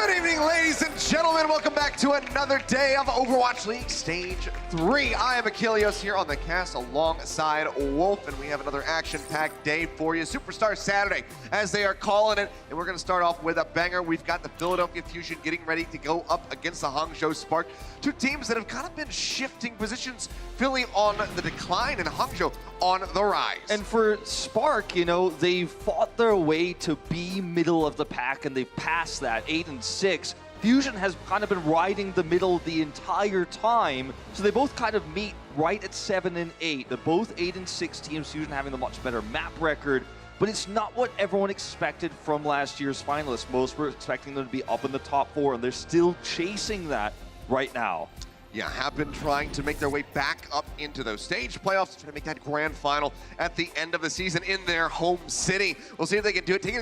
Good evening, ladies and gentlemen. Welcome back to another day of Overwatch League Stage 3. I am Achilles here on the cast alongside Wolf, and we have another action-packed day for you. Superstar Saturday, as they are calling it. And we're going to start off with a banger. We've got the Philadelphia Fusion getting ready to go up against the Hangzhou Spark. Two teams that have kind of been shifting positions. Philly on the decline and Hangzhou on the rise. And for Spark, you know, they've fought their way to be middle of the pack, and they've passed that, 8 and 6. Fusion has kind of been riding the middle the entire time, so they both kind of meet right at 7 and 8. They're both 8 and 6 teams, Fusion having the much better map record, but it's not what everyone expected from last year's finalists. Most were expecting them to be up in the top 4, and they're still chasing that right now. Yeah, have been trying to make their way back up into those stage playoffs, trying to make that grand final at the end of the season in their home city. We'll see if they can do it. Taking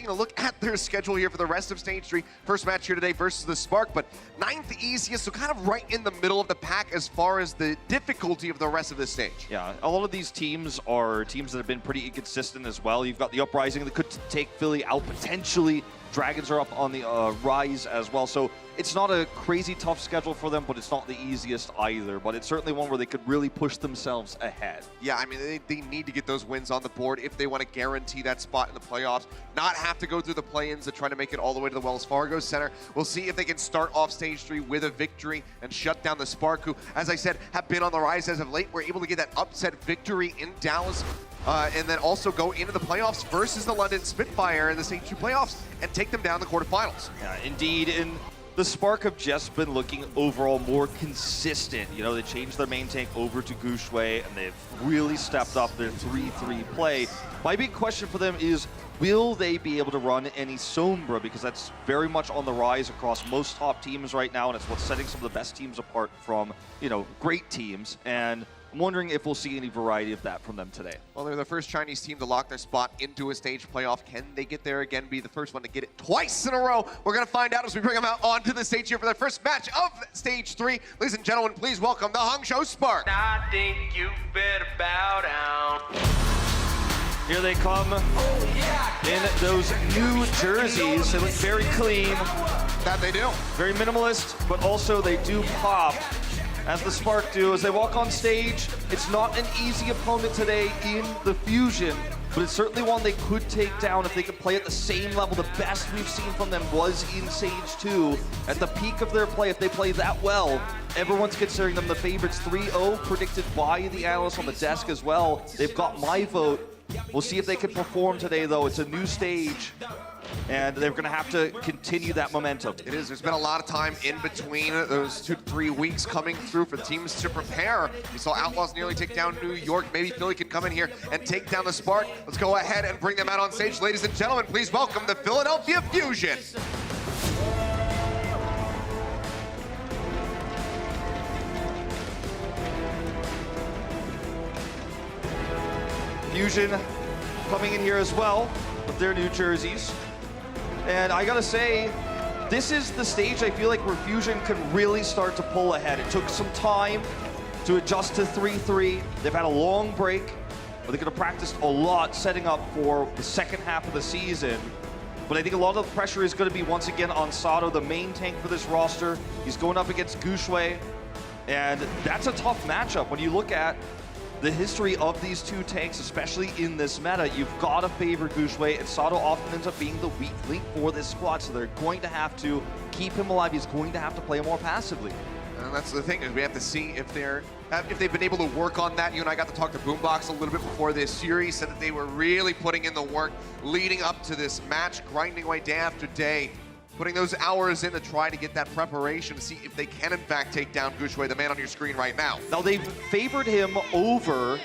a look at their schedule here for the rest of stage 3. First match here today versus the Spark, but 9th easiest, so kind of right in the middle of the pack as far as the difficulty of the rest of this stage. Yeah, a lot of these teams are teams that have been pretty inconsistent as well. You've got the Uprising that could take Philly out potentially. Dragons are up on the rise as well, so it's not a crazy tough schedule for them, but it's not the easiest either. But it's certainly one where they could really push themselves ahead. Yeah, I mean, they need to get those wins on the board if they want to guarantee that spot in the playoffs, not have to go through the play-ins and try to make it all the way to the Wells Fargo Center. We'll see if they can start off stage 3 with a victory and shut down the Spark, who, as I said, have been on the rise as of late. We're able to get that upset victory in Dallas. And then also go into the playoffs versus the London Spitfire in the Stage 2 playoffs and take them down the quarterfinals. Yeah, indeed. And the Spark have just been looking overall more consistent. You know, they changed their main tank over to Goushway, and they've really stepped up their 3-3 play. My big question for them is, will they be able to run any Sombra? Because that's very much on the rise across most top teams right now, and it's what's setting some of the best teams apart from, you know, great teams. And I'm wondering if we'll see any variety of that from them today. Well, they're the first Chinese team to lock their spot into a stage playoff. Can they get there again, be the first one to get it twice in a row? We're going to find out as we bring them out onto the stage here for their first match of stage 3. Ladies and gentlemen, please welcome the Hangzhou Spark. I think you better bow down. Here they come in those new jerseys. They look very clean. That they do. Very minimalist, but also they do pop, as the Spark do. As they walk on stage, it's not an easy opponent today in the Fusion, but it's certainly one they could take down if they could play at the same level. The best we've seen from them was in Stage 2. At the peak of their play, if they play that well, everyone's considering them the favorites. 3-0 predicted by the analysts on the desk as well. They've got my vote. We'll see if they can perform today, though. It's a new stage, and they're going to have to continue that momentum. It is. There's been a lot of time in between those 2 to 3 weeks coming through for teams to prepare. We saw Outlaws nearly take down New York. Maybe Philly can come in here and take down the Spark. Let's go ahead and bring them out on stage. Ladies and gentlemen, please welcome the Philadelphia Fusion. Fusion coming in here as well with their new jerseys. And I gotta say, this is the stage I feel like where Fusion can really start to pull ahead. It took some time to adjust to 3-3. They've had a long break, but they could have practiced a lot setting up for the second half of the season. But I think a lot of the pressure is gonna be once again on Sato, the main tank for this roster. He's going up against Goushway, and that's a tough matchup. When you look at the history of these two tanks, especially in this meta, you've got to favor Goushway, and Sato often ends up being the weak link for this squad, so they're going to have to keep him alive. He's going to have to play more passively. And that's the thing, is we have to see if they've been able to work on that. You and I got to talk to Boombox a little bit before this series, said that they were really putting in the work leading up to this match, grinding away day after day, putting those hours in to try to get that preparation to see if they can in fact take down Goushway, the man on your screen right now. Now they've favored him over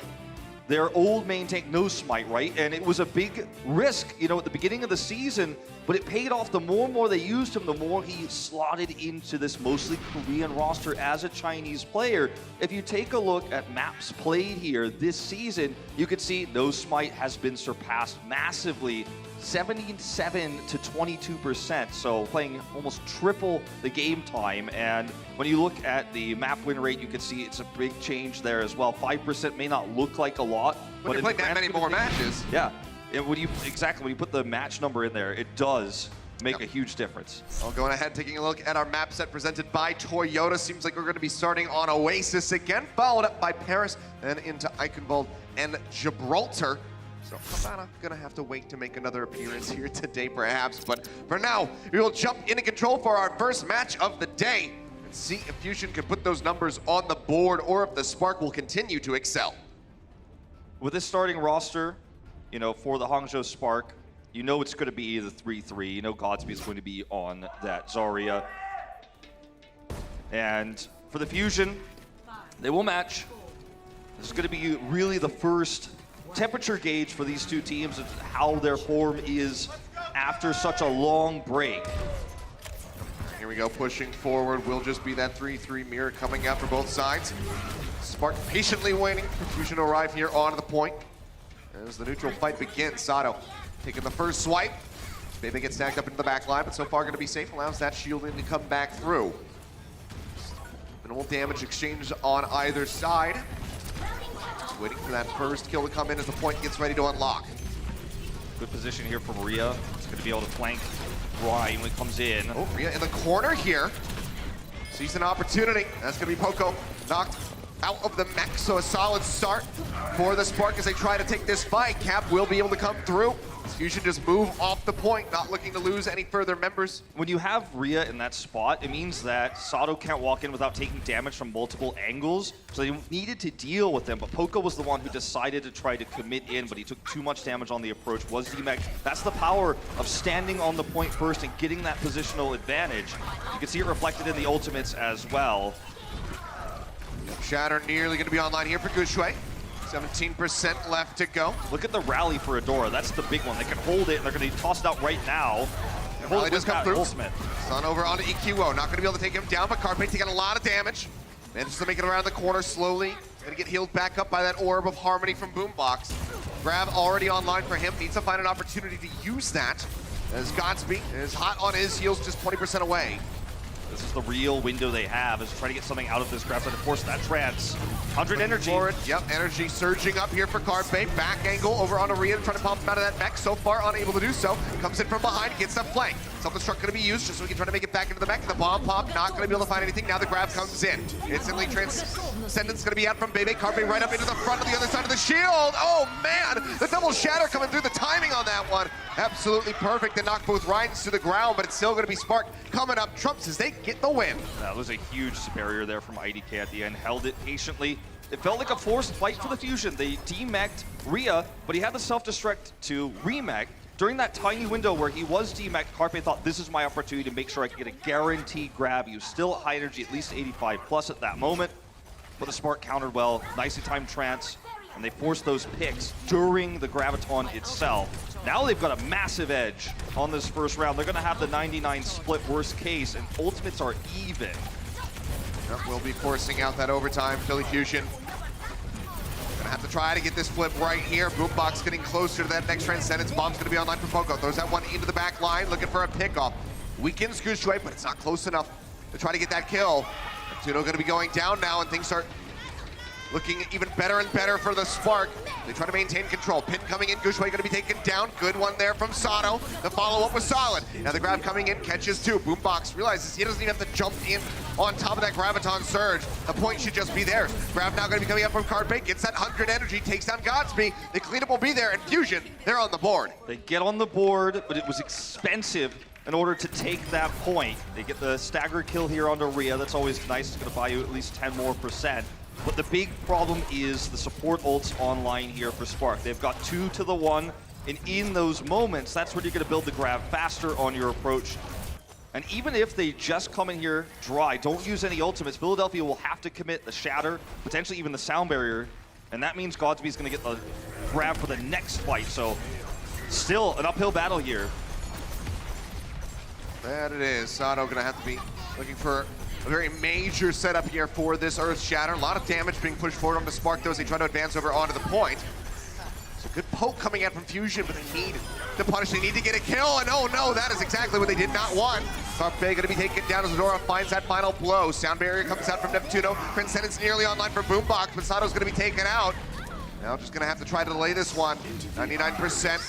their old main tank, No Smite, right? And it was a big risk, you know, at the beginning of the season, but it paid off. The more and more they used him, the more he slotted into this mostly Korean roster as a Chinese player. If you take a look at maps played here this season, you could see No Smite has been surpassed massively, 77 to 22%, so playing almost triple the game time. And when you look at the map win rate, you can see it's a big change there as well. 5% may not look like a lot, but you played that many more matches. Yeah, and when you put the match number in there, it does make a huge difference. Well, going ahead, taking a look at our map set presented by Toyota. Seems like we're going to be starting on Oasis again, followed up by Paris, then into Eichenwalde and Gibraltar. So Havana gonna have to wait to make another appearance here today, perhaps. But for now, we will jump into control for our first match of the day and see if Fusion can put those numbers on the board or if the Spark will continue to excel. With this starting roster, you know, for the Hangzhou Spark, you know it's going to be the 3-3. You know Godsby is going to be on that Zarya. And for the Fusion, they will match. This is going to be really the first temperature gauge for these two teams of how their form is after such a long break. Here we go, pushing forward. Will just be that 3-3 mirror coming out for both sides. Spark patiently waiting for Fusion to arrive here onto the point. As the neutral fight begins, Sato taking the first swipe. Bebe gets stacked up into the back line, but so far going to be safe. Allows that shielding to come back through. Minimal damage exchange on either side. Just waiting for that first kill to come in as the point gets ready to unlock. Good position here from Rhea. He's going to be able to flank Ryan when it comes in. Oh, Rhea in the corner here. Sees an opportunity. That's going to be Poco knocked out of the mech, so a solid start for the Spark as they try to take this fight. Cap will be able to come through. Fusion just move off the point, not looking to lose any further members. When you have Rhea in that spot, it means that Sato can't walk in without taking damage from multiple angles, so they needed to deal with them, but Poco was the one who decided to try to commit in, but he took too much damage on the approach, was DMAC. That's the power of standing on the point first and getting that positional advantage. You can see it reflected in the ultimates as well. Shatter nearly going to be online here for Gushui. 17% left to go. Look at the rally for Adora. That's the big one. They can hold it, and they're going to be tossed out right now. Rally does come through. Smith. Sun over onto EQO. Not going to be able to take him down, but Carpe taking a lot of damage. Manages to make it around the corner slowly. Going to get healed back up by that Orb of Harmony from Boombox. Grab already online for him. Needs to find an opportunity to use that, as Godsby is hot on his heels, just 20% away. This is the real window they have, is trying to get something out of this grab. And of course, that trance. 100 energy. Forward. Yep, energy surging up here for Carpe. Back angle over onto Rhea, trying to pump him out of that mech. So far, unable to do so. Comes in from behind, gets the flank. Self-destruct going to be used just so we can try to make it back into the mech. The bomb pop, not going to be able to find anything. Now the grab comes in. Instantly Transcendence going to be out from Bebe. Carpe right up into the front of the other side of the shield. Oh, man! The double shatter coming through. The timing on that one. Absolutely perfect to knock both Ryans to the ground, but it's still going to be Spark coming up trumps as they get the win. That was a huge barrier there from IDK at the end. Held it patiently. It felt like a forced fight for the Fusion. They demeched Rhea, but he had the self-destruct to remech. During that tiny window where he was demeched, Carpe thought, this is my opportunity to make sure I can get a guaranteed grab. He was still at high energy, at least 85 plus at that moment. But the Spark countered well, nicely timed trance, and they forced those picks during the Graviton itself. Now they've got a massive edge on this first round. They're going to have the 99 split worst case, and ultimates are even. Yep, we'll be forcing out that overtime. Philly Fusion gonna have to try to get this flip right here. Boombox getting closer to that next Transcendence. Bomb's gonna be online for Poco. Throws that one into the back line, looking for a pickoff. Weakens Gushui, but it's not close enough to try to get that kill. Tuno gonna be going down now, and things start looking even better and better for the Spark. They try to maintain control. Pin coming in, Gushui gonna be taken down. Good one there from Sato. The follow-up was solid. Now the grab coming in, catches two. Boombox realizes he doesn't even have to jump in on top of that Graviton surge. The point should just be theirs. Grab now gonna be coming up from Carpe, gets that 100 energy, takes down Godsby. The cleanup will be there, and Fusion, they're on the board. They get on the board, but it was expensive in order to take that point. They get the stagger kill here onto Rhea. That's always nice. It's gonna buy you at least 10 more %. But the big problem is the support ults online here for Spark. They've got 2 to the 1, and in those moments, that's where you're gonna build the grab faster on your approach. And even if they just come in here dry, don't use any ultimates, Philadelphia will have to commit the shatter, potentially even the sound barrier, and that means Godsby's gonna get the grab for the next fight. So still an uphill battle here. That it is. Sato gonna have to be looking for a very major setup here for this Earth Shatter. A lot of damage being pushed forward on the Spark, though, as they try to advance over onto the point. It's a good poke coming out from Fusion, but they need to punish. They need to get a kill, and oh no, that is exactly what they did not want. Carpe gonna be taken down as Adora finds that final blow. Sound barrier comes out from Neptuno. Transcendence nearly online for Boombox, but Sato's gonna be taken out. Now just gonna have to try to delay this one. 99%.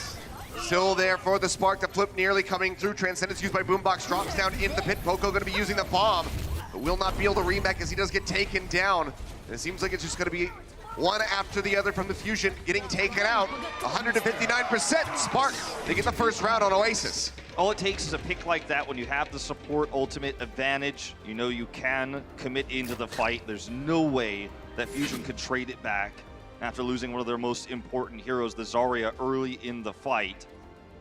Still there for the Spark. The flip nearly coming through. Transcendence used by Boombox. Drops down in the pit. Poco going to be using the bomb, but will not be able to remake as he does get taken down. And it seems like it's just going to be one after the other from the Fusion getting taken out. 159%. Spark, they get the first round on Oasis. All it takes is a pick like that when you have the support ultimate advantage. You know you can commit into the fight. There's no way that Fusion could trade it back after losing one of their most important heroes, the Zarya, early in the fight.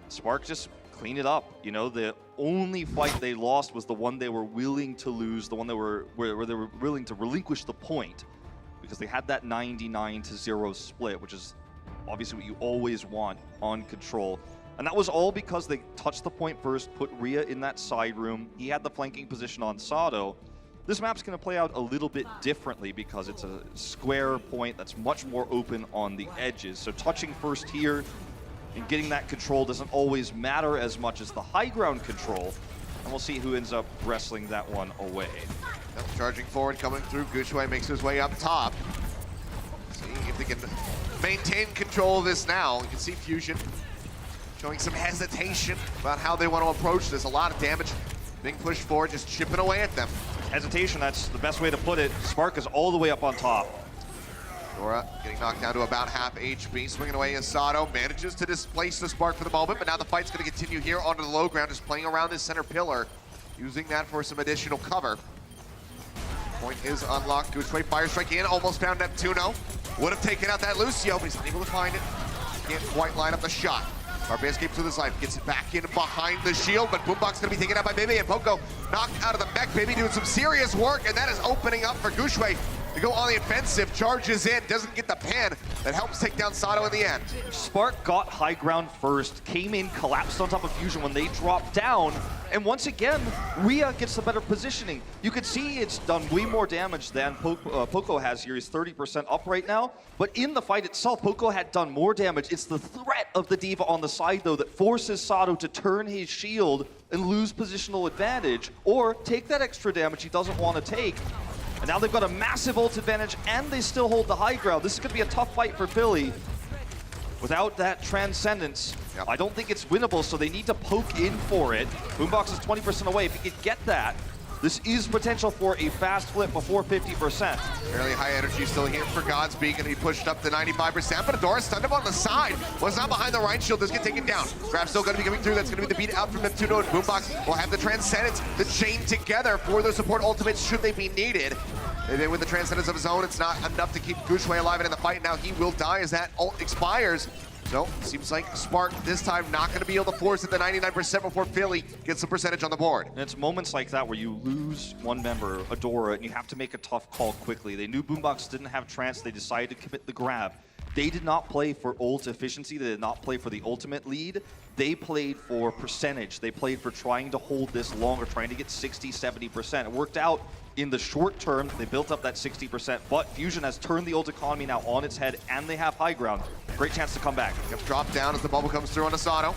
Spark just cleaned it up. You know, the only fight they lost was the one they were willing to lose, the one where they were willing to relinquish the point, because they had that 99-0 split, which is obviously what you always want on Control. And that was all because they touched the point first, put Rhea in that side room. He had the flanking position on Sado. This map's going to play out a little bit differently because it's a square point that's much more open on the edges. So touching first here and getting that control doesn't always matter as much as the high ground control. And we'll see who ends up wrestling that one away. Charging forward, coming through. Gushui makes his way up top. See if they can maintain control of this now. You can see Fusion showing some hesitation about how they want to approach this. A lot of damage being pushed forward, just chipping away at them. Hesitation, that's the best way to put it. Spark is all the way up on top. Dora getting knocked down to about half HP. Swinging away as Sado manages to displace the Spark for the moment, but now the fight's going to continue here onto the low ground, just playing around this center pillar, using that for some additional cover. Point is unlocked. Gushui fire strike in, almost found Neptuno. Would have taken out that Lucio, but he's unable to find it. Can't quite line up the shot. Carpe escapes with his life, gets it back in behind the shield, but Boombox gonna be taken out by Baby, and Poco knocked out of the mech. Baby doing some serious work, and that is opening up for Gushui to go on the offensive. Charges in, doesn't get the pan that helps take down Sado in the end. Spark got high ground first, came in, collapsed on top of Fusion when they dropped down, and once again, Rhea gets the better positioning. You can see it's done way more damage than Poco has here. He's 30% up right now, but in the fight itself, Poco had done more damage. It's the threat of the D.Va on the side, though, that forces Sado to turn his shield and lose positional advantage, or take that extra damage he doesn't want to take. And now they've got a massive ult advantage, and they still hold the high ground. This is going to be a tough fight for Philly. Without that Transcendence, I don't think it's winnable, so they need to poke in for it. Boombox is 20% away. If he could get that, this is potential for a fast flip before 50%. Fairly high energy still here for Godspeed, going to be pushed up to 95%, but Adora stunned him on the side. Was not behind the right shield, does get taken down. Grab still going to be coming through, that's going to be the beat out from Neptuno, and Boombox will have the Transcendence, the chain together for their support ultimates should they be needed. And then with the Transcendence of his own, it's not enough to keep Gushui alive and in the fight. Now he will die as that ult expires. So, seems like Spark this time not going to be able to force it to 99% before Philly gets the percentage on the board. And it's moments like that where you lose one member, Adora, and you have to make a tough call quickly. They knew Boombox didn't have Trance, they decided to commit the grab. They did not play for ult efficiency, they did not play for the ultimate lead. They played for percentage. They played for trying to hold this longer, trying to get 60, 70%. It worked out in the short term. They built up that 60%, but Fusion has turned the ult economy now on its head, and they have high ground. Great chance to come back. Yep, drop down as the bubble comes through on Asado.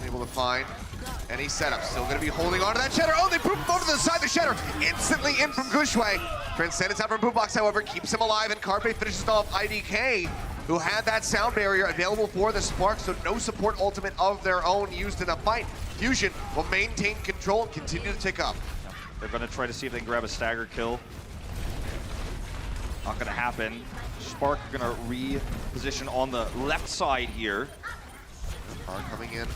Unable to find any setup. Still going to be holding on to that Shatter. Oh, they boop over to the side. The Shatter instantly in from Gushui. Transcendence out from Boombox, however, keeps him alive, and Carpe finishes off IDK, who had that sound barrier available for the Spark, so no support ultimate of their own used in a fight. Fusion will maintain control and continue to tick up. They're going to try to see if they can grab a stagger kill. Not going to happen. Spark going to reposition on the left side here. Are coming in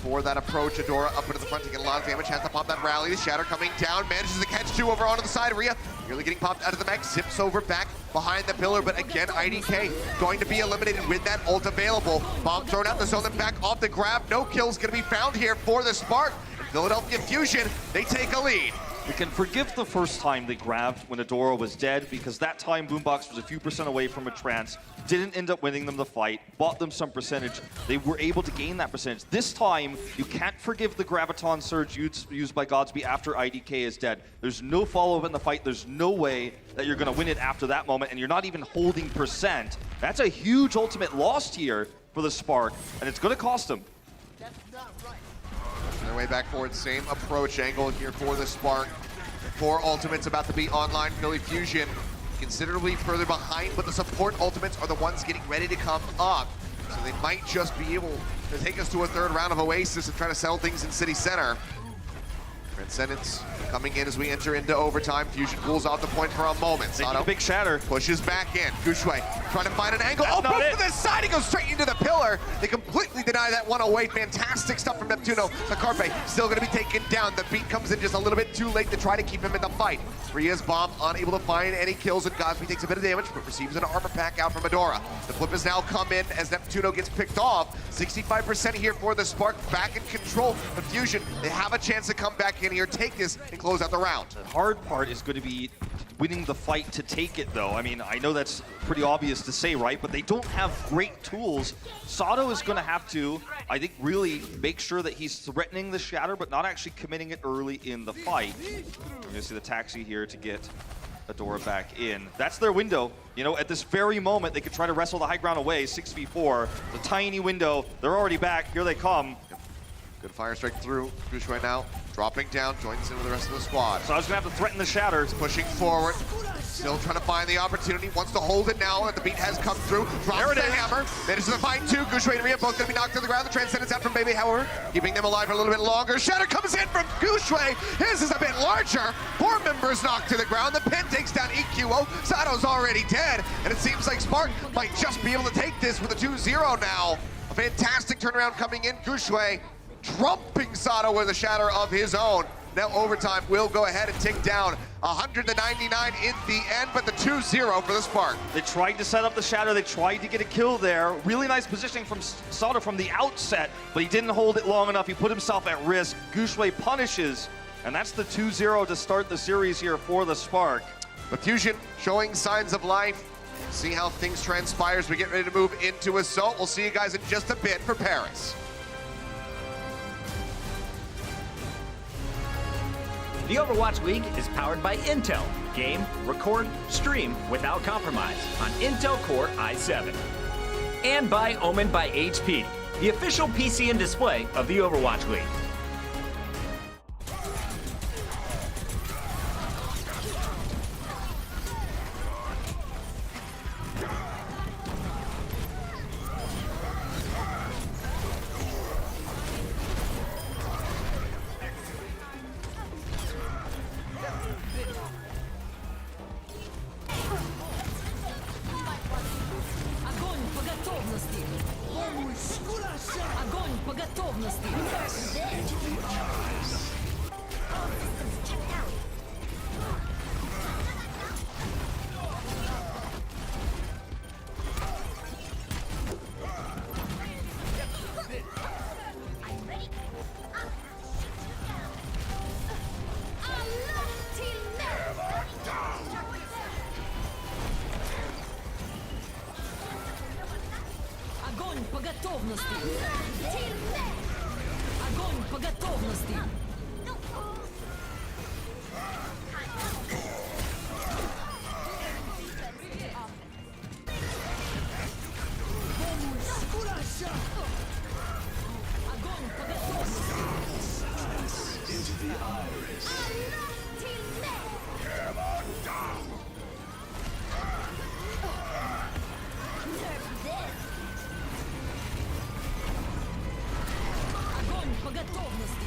for that approach. Adora up into the front to get a lot of damage. Has to pop that rally. The Shatter coming down. Manages to catch two over onto the side. Rhea nearly getting popped out of the mech. Zips over back behind the pillar. But again, IDK going to be eliminated with that ult available. Bomb thrown out. The zone then back off the grab. No kills going to be found here for the Spark. And Philadelphia Fusion, they take a lead. We can forgive the first time they grabbed when Adora was dead, because that time Boombox was a few percent away from a Trance, didn't end up winning them the fight, bought them some percentage. They were able to gain that percentage. This time, you can't forgive the Graviton Surge used by Godspeed after IDK is dead. There's no follow-up in the fight. There's no way that you're going to win it after that moment, and you're not even holding percent. That's a huge ultimate lost here for the Spark, and it's going to cost them. Their way back forward, same approach angle here for the Spark. Four ultimates about to be online. Philly Fusion considerably further behind, but the support ultimates are the ones getting ready to come up. So they might just be able to take us to a third round of Oasis and try to settle things in City Center. Transcendence coming in as we enter into overtime. Fusion pulls off the point for a moment. They need a big shatter. Pushes back in. Gushui trying to find an angle. That's Oh, not both it. to the side. He goes straight into the pillar. They completely deny that one away. Fantastic stuff from Neptuno. The Carpe still going to be taken down. The beat comes in just a little bit too late to try to keep him in the fight. Ria's bomb unable to find any kills, and Gosby takes a bit of damage, but receives an armor pack out from Adora. The flip has now come in as Neptuno gets picked off. 65% here for the Spark, back in control. But Fusion, they have a chance to come back in here, take this, and close out the round. The hard part is going to be winning the fight to take it, though. I mean, I know that's pretty obvious to say, right? But they don't have great tools. Sato is going to have to, I think, really make sure that he's threatening the shatter, but not actually committing it early in the fight. You're going to see the taxi here to get Adora back in. That's their window. You know, at this very moment, they could try to wrestle the high ground away, 6v4. The tiny window, they're already back. Here they come. Good fire strike through. Gush right now, dropping down, joins in with the rest of the squad. So I was going to have to threaten the shatter. Pushing forward, still trying to find the opportunity, wants to hold it now that the beat has come through. Drops There it the is. hammer, manages to find two. Gushway and Ria both going to be knocked to the ground. The Transcendence out from Baby, however, keeping them alive for a little bit longer. Shatter comes in from Gushway. His is a bit larger. 4 members knocked to the ground. The pin takes down EQO. Sato's already dead, and it seems like Spark might just be able to take this with a 2-0 now. A fantastic turnaround coming in. Gushway trumping Sato with a shatter of his own. Now overtime will go ahead and take down 100-99 in the end, but the 2-0 for the Spark. They tried to set up the shatter. They tried to get a kill there. Really nice positioning from Sato from the outset, but he didn't hold it long enough. He put himself at risk. Gushway punishes, and that's the 2-0 to start the series here for the Spark. But Fusion showing signs of life. See how things transpire as we get ready to move into Assault. We'll see you guys in just a bit for Paris. The Overwatch League is powered by Intel. Game, record, stream without compromise on Intel Core i7. And by Omen by HP, the official PC and display of the Overwatch League. Огонь по готовности! Огонь по готовности! Огонь по готовности! Огонь по готовности! Огонь по готовности! Огонь по готовности!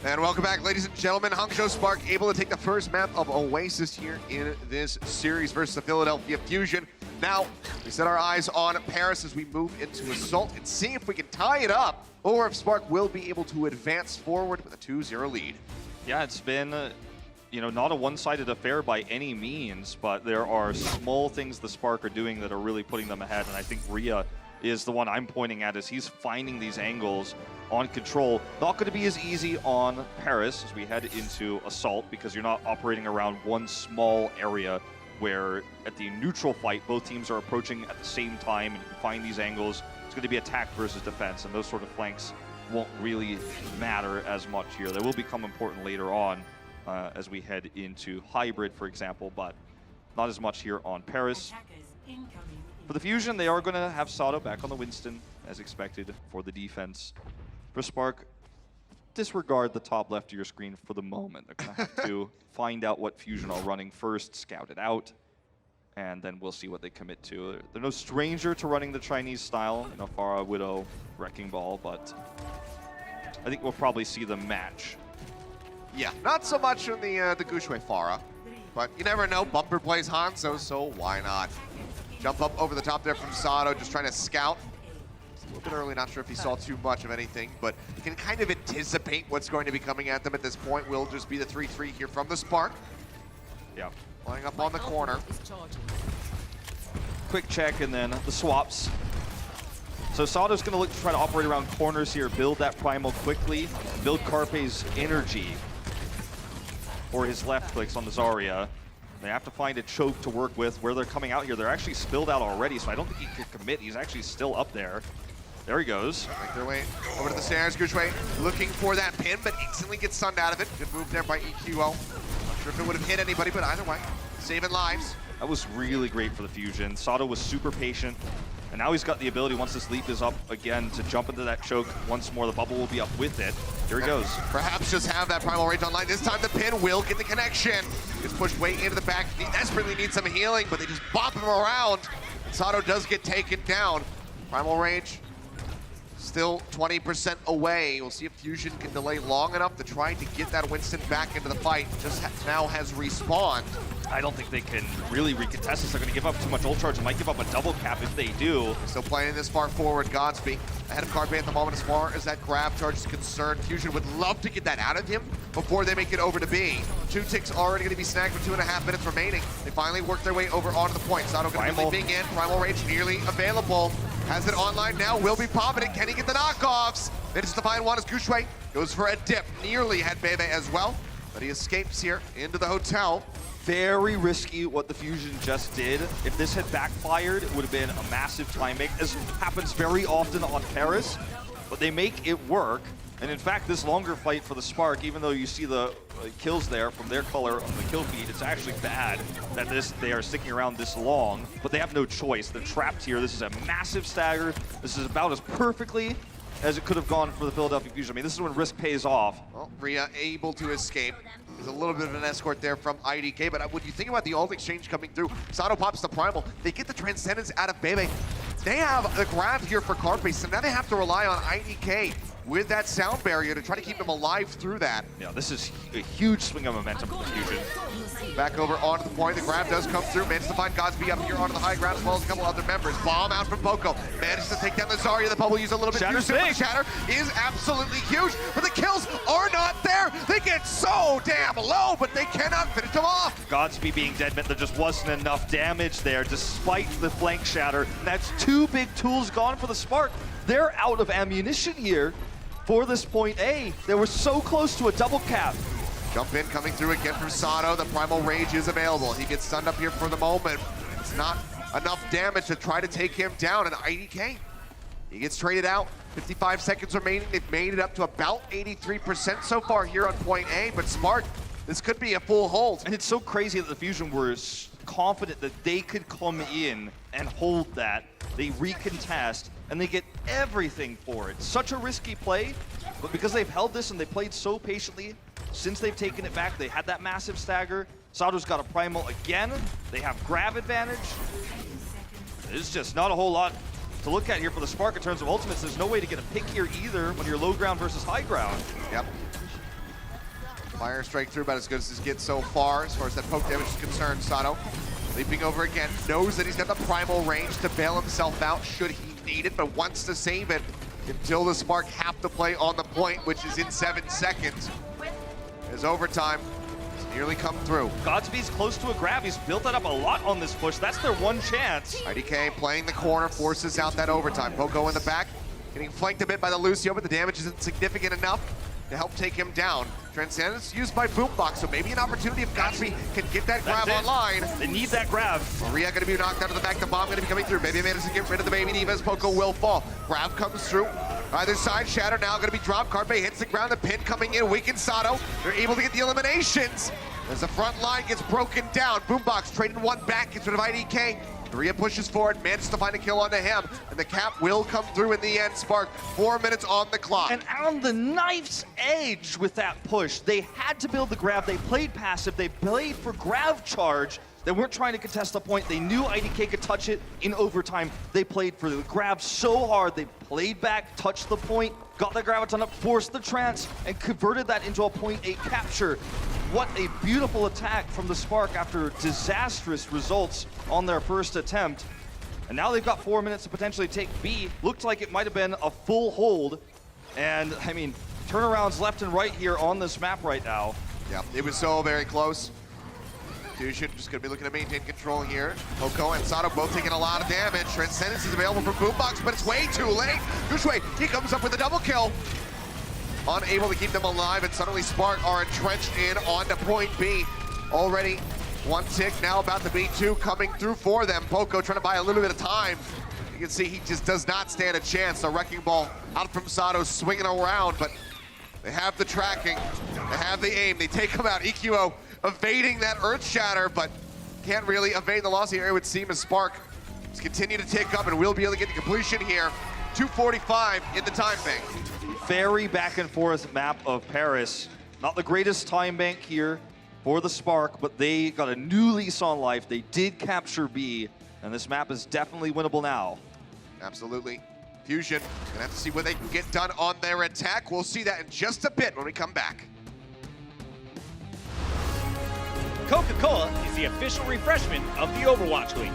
And welcome back, ladies and gentlemen. Hangzhou Spark able to take the first map of Oasis here in this series versus the Philadelphia Fusion. Now, we set our eyes on Paris as we move into Assault and see if we can tie it up, or if Spark will be able to advance forward with a 2-0 lead. Yeah, it's been, you know, not a one-sided affair by any means, but there are small things the Spark are doing that are really putting them ahead, and I think Ria is the one I'm pointing at as he's finding these angles on control. Not going to be as easy on Paris as we head into Assault because you're not operating around one small area where at the neutral fight, both teams are approaching at the same time and you can find these angles. It's going to be attack versus defense, and those sort of flanks won't really matter as much here. They will become important later on as we head into Hybrid, for example, but not as much here on Paris. For the Fusion, they are going to have Sato back on the Winston, as expected, for the defense. For Spark, disregard the top left of your screen for the moment. They're gonna have to find out what Fusion are running first, scout it out, and then we'll see what they commit to. They're no stranger to running the Chinese style, you know, Pharah, Widow, Wrecking Ball, but I think we'll probably see them match. Yeah, not so much in the Gushui Pharah, but you never know. Bumper plays Hangzhou, so why not? Jump up over the top there from Sato, just trying to scout. It's a little bit early, not sure if he saw too much of anything, but you can kind of anticipate what's going to be coming at them at this point. Will just be the 3-3 here from the Spark. Yeah. Flying up on the corner. Is charging. Quick check and then the swaps. So Sato's gonna look to try to operate around corners here, build that primal quickly, build Carpe's energy for his left clicks on the Zarya. They have to find a choke to work with. Where they're coming out here, they're actually spilled out already, so I don't think he could commit. He's actually still up there. There he goes. Make their way over to the stairs. Gushui looking for that pin, but instantly gets stunned out of it. Good move there by EQO. Not sure if it would have hit anybody, but either way, saving lives. That was really great for the Fusion. Sato was super patient, and now he's got the ability, once this leap is up again, to jump into that choke once more. The bubble will be up with it. Here he goes. Perhaps just have that Primal Rage online. This time the pin will get the connection. Gets pushed way into the back. He desperately needs some healing, but they just bop him around. And Sato does get taken down. Primal Rage still 20% away. We'll see if Fusion can delay long enough to try to get that Winston back into the fight. Just now has respawned. I don't think they can really recontest this. They're going to give up too much ult charge. They might give up a double cap if they do. Still playing this far forward. Godspeed ahead of Carpe at the moment as far as that grab charge is concerned. Fusion would love to get that out of him before they make it over to B. 2 ticks already going to be snagged with 2.5 minutes remaining. They finally work their way over onto the point. Sato going to be leaping in. Primal Rage nearly available. Has it online now. Will be popping it. Can he get the knockoffs? They just find one as Gushui goes for a dip. Nearly had Bebe as well, but he escapes here into the hotel. Very risky what the Fusion just did. If this had backfired, it would have been a massive time make. This happens very often on Paris, but they make it work. And in fact, this longer fight for the Spark, even though you see the kills there from their color on the kill feed, it's actually bad that they are sticking around this long, but they have no choice. They're trapped here. This is a massive stagger. This is about as perfectly as it could have gone for the Philadelphia Fusion. I mean, this is when risk pays off. Well, Rhea able to escape. There's a little bit of an escort there from IDK, but when you think about the ult exchange coming through, Sato pops the Primal. They get the Transcendence out of Bebe. They have the grab here for Carpe, so now they have to rely on IDK with that sound barrier to try to keep them alive through that. Yeah, this is a huge swing of momentum for the Fusion. Back over onto the point. The grab does come through. Manages to find Godspeed up here onto the high ground as well as a couple other members. Bomb out from Poco. Manages to take down the Zarya. The bubble used a little bit too soon. Shatter is absolutely huge, but the kills are not there. They get so damn low, but they cannot finish them off. Godspeed being dead meant there just wasn't enough damage there despite the flank shatter. That's 2 big tools gone for the Spark. They're out of ammunition here for this point A. They were so close to a double cap. Jump in coming through again from Sato. The Primal Rage is available. He gets stunned up here for the moment. It's not enough damage to try to take him down. And IDK, he gets traded out. 55 seconds remaining. They've made it up to about 83% so far here on point A. But Spark, this could be a full hold. And it's so crazy that the Fusion were confident that they could come in and hold that. They recontest, and they get everything for it. Such a risky play, but because they've held this and they played so patiently, since they've taken it back, they had that massive stagger. Sato's got a Primal again. They have grab advantage. There's just not a whole lot to look at here for the Spark in terms of ultimates. There's no way to get a pick here either when you're low ground versus high ground. Yep. Fire strike through about as good as this gets so far as that poke damage is concerned. Sato leaping over again, knows that he's got the Primal range to bail himself out should he need it, but wants to save it until the Spark have to play on the point, which is in 7 seconds. As overtime has nearly come through. Godspeed's close to a grab. He's built that up a lot on this push. That's their one chance. IDK playing the corner, forces out that overtime. Poco in the back, getting flanked a bit by the Lucio, but the damage isn't significant enough to help take him down. Transcendence used by Boombox, so maybe an opportunity if Godspeed can get that grab online. They need that grab. Maria gonna be knocked out of the back, the bomb gonna be coming through. Maybe manages to get rid of the Baby Divas, Poco will fall. Grab comes through. Either side, Shatter now gonna be dropped. Carpe hits the ground, the pin coming in, weakens Sato. They're able to get the eliminations. As the front line gets broken down, Boombox traded one back, gets rid of IDK. Rhea pushes forward, manages to find a kill onto him, and the cap will come through in the end. Spark, 4 minutes on the clock. And on the knife's edge with that push, they had to build the grab. They played passive, they played for grab charge. They weren't trying to contest the point. They knew IDK could touch it in overtime. They played for the grab so hard. They played back, touched the point, got the graviton up, forced the trance, and converted that into a point 8 capture. What a beautiful attack from the Spark after disastrous results on their first attempt. And now they've got 4 minutes to potentially take B. Looked like it might have been a full hold. And I mean, turnarounds left and right here on this map right now. Yeah, it was so very close. Fusion just going to be looking to maintain control here. Poco and Sato both taking a lot of damage. Transcendence is available from Boombox, but it's way too late. Gushue, he comes up with a double kill. Unable to keep them alive, and suddenly Spark are entrenched in onto point B. Already one tick, now about the B2 coming through for them. Poco trying to buy a little bit of time. You can see he just does not stand a chance. The Wrecking Ball out from Sato swinging around, but they have the tracking, they have the aim, they take him out. EQO evading that Earth Shatter, but can't really evade the loss here, it would seem, as Spark just continue to tick up and will be able to get the completion here. 2:45 in the time bank. Very back and forth map of Paris. Not the greatest time bank here for the Spark, but they got a new lease on life. They did capture B, and this map is definitely winnable now. Absolutely. Fusion gonna have to see what they can get done on their attack. We'll see that in just a bit when we come back. Coca-Cola is the official refreshment of the Overwatch League.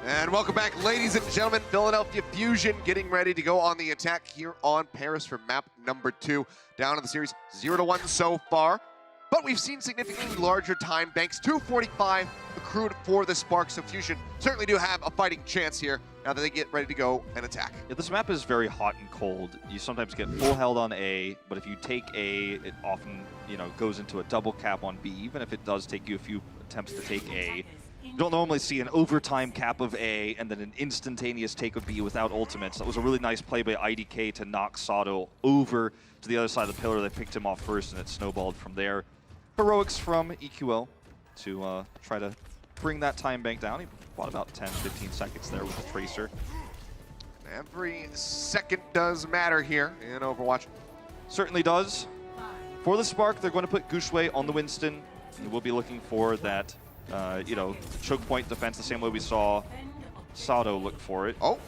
And welcome back, ladies and gentlemen. Philadelphia Fusion getting ready to go on the attack here on Paris for map number 2. Down in the series 0-1 so far. But we've seen significantly larger time banks. 2:45 accrued for the Spark, so Fusion certainly do have a fighting chance here now that they get ready to go and attack. Yeah, this map is very hot and cold. You sometimes get full held on A, but if you take A, it often, goes into a double cap on B, even if it does take you a few attempts to take A. You don't normally see an overtime cap of A and then an instantaneous take of B without ultimates. That was a really nice play by IDK to knock Sato over to the other side of the pillar. They picked him off first, and it snowballed from there. Heroics from EQO to try to bring that time bank down. He bought about 10-15 seconds there with the Tracer. Every second does matter here in Overwatch. Certainly does. For the Spark, they're going to put Gushue on the Winston. We'll be looking for that, choke point defense the same way we saw Sato look for it. Oh,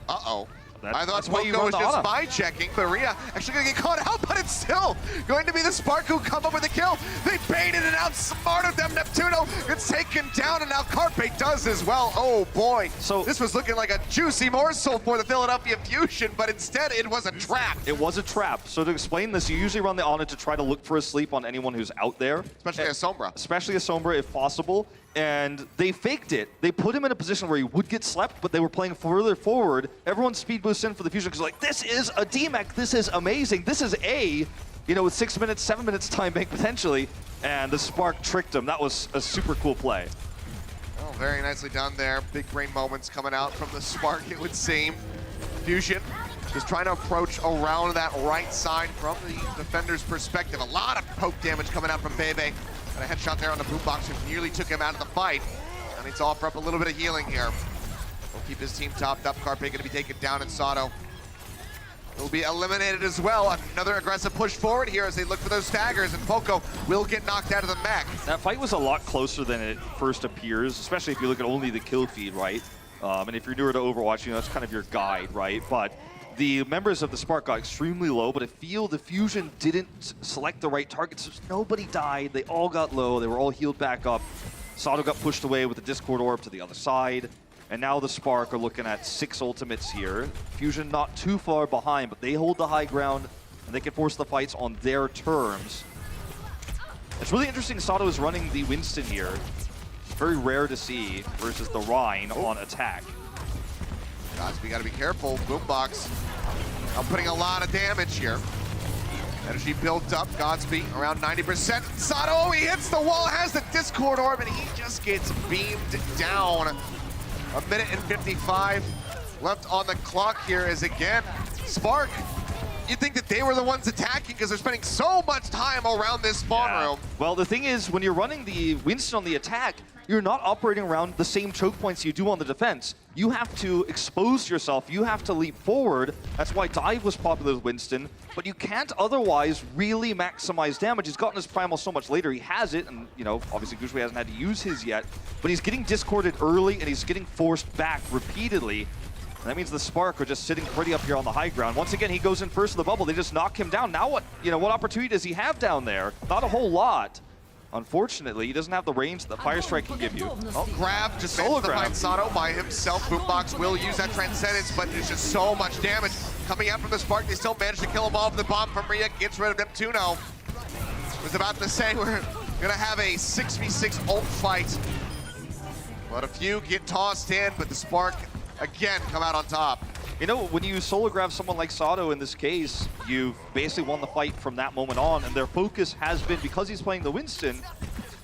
uh-oh. I thought why you Poco run was the just auto. spy checking, but Rhea actually gonna get caught out, but it's still going to be the Spark who come up with a kill. They baited it out, smart of them. Neptuno gets taken down, and now Carpe does as well. Oh boy. So this was looking like a juicy morsel for the Philadelphia Fusion, but instead it was a trap. It was a trap. So to explain this, you usually run the Ana to try to look for a sleep on anyone who's out there. Especially a Sombra. Especially a Sombra if possible. and they faked it. They put him in a position where he would get slept, but they were playing further forward. Everyone speed boosts in for the Fusion because like, this is a DMAC, this is amazing, this is a, you know, with 6 minutes, 7 minutes time bank potentially, and the Spark tricked him. That was a super cool play. Oh, very nicely done there. Big brain moments coming out from the Spark, it would seem. Fusion just trying to approach around that right side from the defender's perspective. A lot of poke damage coming out from Bebe. And a headshot there on the boombox who nearly took him out of the fight. And he's to offer up a little bit of healing here. He'll keep his team topped up. Carpe gonna be taken down, and Sato will be eliminated as well. Another aggressive push forward here as they look for those staggers, and Poco will get knocked out of the mech. That fight was a lot closer than it first appears, especially if you look at only the kill feed, right? And if you're newer to Overwatch, you know, that's kind of your guide, right? But the members of the Spark got extremely low, but I feel the Fusion didn't select the right targets. So nobody died. They all got low. They were all healed back up. Sato got pushed away with the Discord Orb to the other side. And now the Spark are looking at 6 ultimates here. Fusion not too far behind, but they hold the high ground, and they can force the fights on their terms. It's really interesting Sato is running the Winston here. It's very rare to see versus the Rhine on attack. Godsby gotta be careful. Boombox now putting a lot of damage here. Energy built up. Godsby around 90%. Sato, he hits the wall, has the Discord Orb, and he just gets beamed down. 1 minute and 55 left on the clock here as again, Spark, you'd think that they were the ones attacking because they're spending so much time around this spawn room. Well, the thing is, when you're running the Winston on the attack, you're not operating around the same choke points you do on the defense. You have to expose yourself. You have to leap forward. That's why dive was popular with Winston, but you can't otherwise really maximize damage. He's gotten his primal so much later. He has it, and you know, obviously Gushue hasn't had to use his yet, but he's getting discorded early and he's getting forced back repeatedly. And that means the Spark are just sitting pretty up here on the high ground. Once again, he goes in first of the bubble. They just knock him down. Now what, you know, what opportunity does he have down there? Not a whole lot. Unfortunately, he doesn't have the range that Fire Strike can give you. Oh, grab, just Solo managed to grab. find Sato by himself. Boombox will use that Transcendence, but there's just so much damage coming out from the Spark. They still manage to kill him off. The bomb from Rhea gets rid of Neptuno. Was about to say we're gonna have a 6v6 ult fight. But a few get tossed in, but the Spark, again, come out on top. You know, when you solo grab someone like Sato in this case, you've basically won the fight from that moment on, and their focus has been, because he's playing the Winston,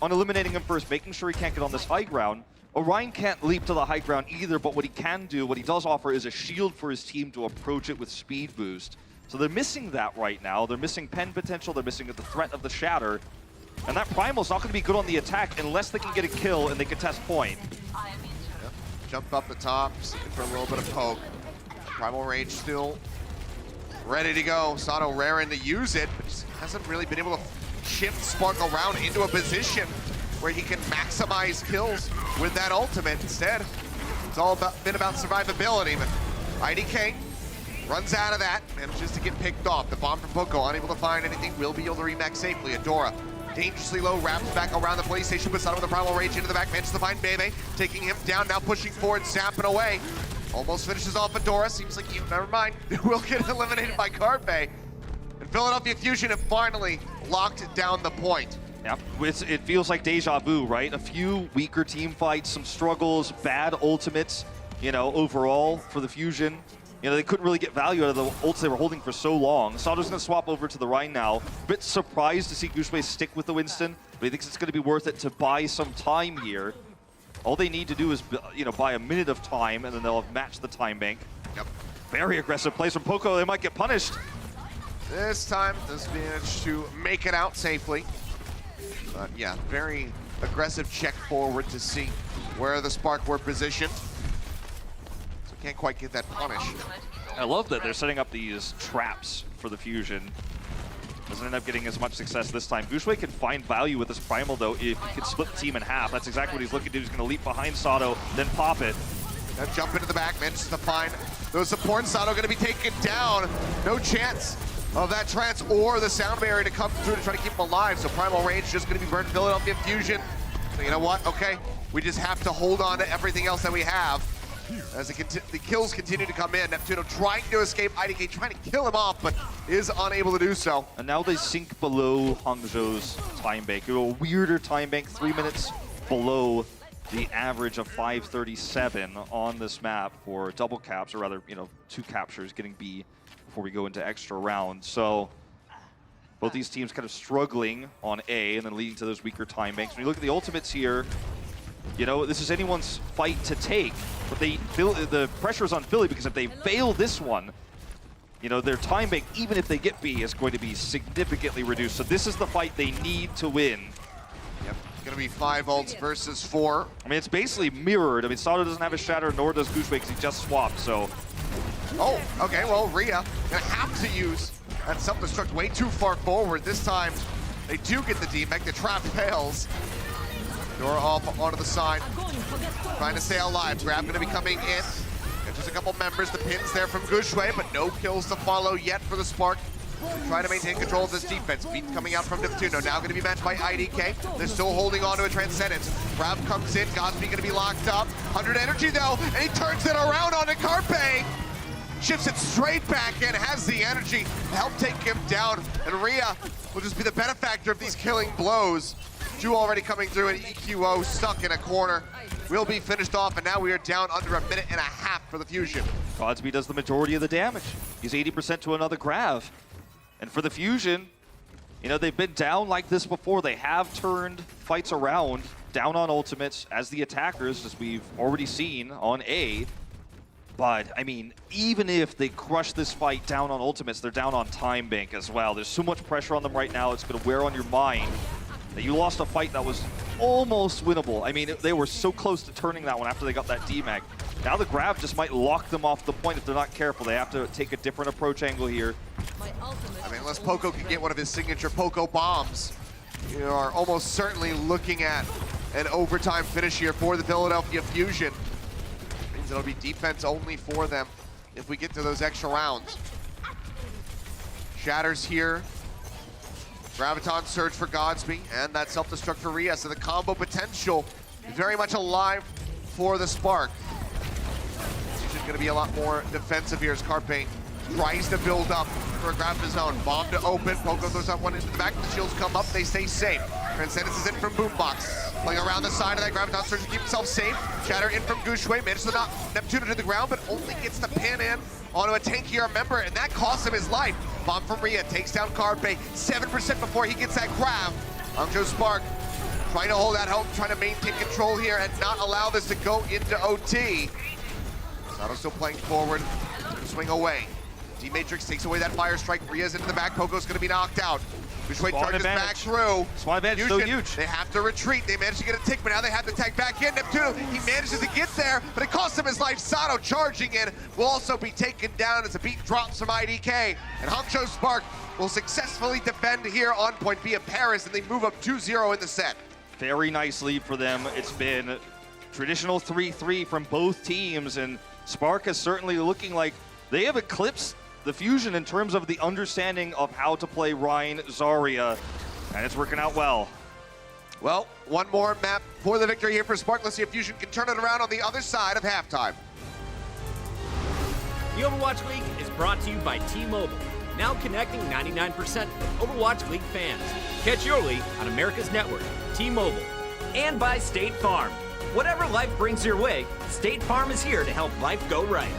on eliminating him first, making sure he can't get on this high ground. Orion can't leap to the high ground either, but what he can do, what he does offer, is a shield for his team to approach it with speed boost. So they're missing that right now. They're missing pen potential, they're missing the threat of the Shatter, and that Primal's not going to be good on the attack unless they can get a kill and they contest point. Yep. Jump up the top, just looking for a little bit of poke. Primal Rage still ready to go. Sato raring to use it, but just hasn't really been able to shift Spark around into a position where he can maximize kills with that ultimate. Instead, it's all been about survivability, but IDK runs out of that, manages to get picked off. The bomb from Poco, unable to find anything, will be able to remax safely. Adora, dangerously low, wraps back around the PlayStation, puts Sato with the Primal Rage into the back, manages to find Bebe, taking him down, now pushing forward, zapping away. Almost finishes off Adora, seems like you, never mind, will get eliminated by Carpe. And Philadelphia Fusion have finally locked down the point. Yeah, it feels like deja vu, right? A few weaker team fights, some struggles, bad ultimates, you know, overall for the Fusion. You know, they couldn't really get value out of the ults they were holding for so long. Sato's going to swap over to the Rhine now. Bit surprised to see Gushue stick with the Winston, but he thinks it's going to be worth it to buy some time here. All they need to do is, you know, buy a minute of time, and then they'll have matched the time bank. Yep. Very aggressive plays from Poco. They might get punished. This time, does manage to make it out safely. But yeah, very aggressive check forward to see where the Spark were positioned. So can't quite get that punish. I love that they're setting up these traps for the Fusion. Doesn't end up getting as much success this time. Gushue can find value with this Primal, though, if he can split the team in half. That's exactly what he's looking to do. He's going to leap behind Sato, then pop it. Now jump into the back, manages to find those supports. Sato going to be taken down. No chance of that trance or the sound barrier to come through to try to keep him alive. So Primal Rage just going to be burned. Philadelphia Fusion. So you know what? Okay, we just have to hold on to everything else that we have. As the kills continue to come in, Neptuno trying to escape, IDK trying to kill him off, but is unable to do so. And now they sink below Hangzhou's time bank. A weirder time bank, 3 minutes below the average of 537 on this map for double caps, or rather, 2 captures, getting B before we go into extra rounds. So both these teams kind of struggling on A and then leading to those weaker time banks. When you look at the ultimates here, this is anyone's fight to take, but the pressure is on Philly because if they fail this one, their time bank, even if they get B, is going to be significantly reduced. So this is the fight they need to win. Yep, it's going to be 5 ults versus 4. I mean, it's basically mirrored. I mean, Sato doesn't have a shatter, nor does Gushue because he just swapped, so. Oh, okay, well, Rhea going to have to use that self-destruct way too far forward. This time, they do get the D-Mech. The trap fails. Door off onto the side. Trying to stay alive. Grab going to be coming in. Just a couple members. The pin's there from Gushue, but no kills to follow yet for the Spark. Trying to maintain control of this defense. Beat coming out from Neptuno. Now going to be matched by IDK. They're still holding on to a Transcendence. Grab comes in. Godsby going to be locked up. 100 energy though, and he turns it around onto Carpe. Shifts it straight back in. Has the energy to help take him down. And Rhea will just be the benefactor of these killing blows. Ju already coming through, and EQO stuck in a corner. Will be finished off, and now we are down under a minute and a half for the Fusion. Godsby does the majority of the damage. He's 80% to another Grav. And for the Fusion, they've been down like this before. They have turned fights around, down on ultimates as the attackers, as we've already seen on A. But, I mean, even if they crush this fight down on ultimates, they're down on time bank as well. There's so much pressure on them right now, it's going to wear on your mind that you lost a fight that was almost winnable. I mean, they were so close to turning that one after they got that D-Mag. Now the grab just might lock them off the point if they're not careful. They have to take a different approach angle here. I mean, unless Poco can get one of his signature Poco bombs, you are almost certainly looking at an overtime finish here for the Philadelphia Fusion. Means it'll be defense only for them if we get to those extra rounds. Shatters here. Graviton Surge for Godsby, and that self-destruct for Rhea, so the combo potential is very much alive for the Spark. Fusion's gonna be a lot more defensive here as Carpe tries to build up for a grab of his own. Bomb to open, Poco throws that one into the back, the shields come up, they stay safe. Transcendence is in from Boombox. Playing around the side of that Graviton Surge to keep himself safe. Shatter in from Gushue, manages to knock Neptuno to the ground, but only gets the pin in onto a tankier member, and that costs him his life. Bomb from Rhea takes down Carpe, 7% before he gets that grab. Hangzhou Spark trying to hold that hope, trying to maintain control here and not allow this to go into OT. Sato still playing forward, swing away. D-Matrix takes away that fire strike, Rhea's into the back, Poco's gonna be knocked out. Gushue charges back through. Spawn advantage so huge. They have to retreat. They managed to get a tick, but now they have to tag back in. Neptuno, he manages to get there, but it costs him his life. Sato charging in will also be taken down as a beat drops from IDK. And Hangzhou Spark will successfully defend here on point via Paris, and they move up 2-0 in the set. Very nice lead for them. It's been traditional 3-3 from both teams, and Spark is certainly looking like they have eclipsed the Fusion in terms of the understanding of how to play Rein Zarya, and it's working out well. Well, one more map for the victory here for Spark. Let's see if Fusion can turn it around on the other side of halftime. The Overwatch League is brought to you by T-Mobile, now connecting 99% of Overwatch League fans. Catch your league on America's network, T-Mobile. And by State Farm. Whatever life brings your way, State Farm is here to help life go right.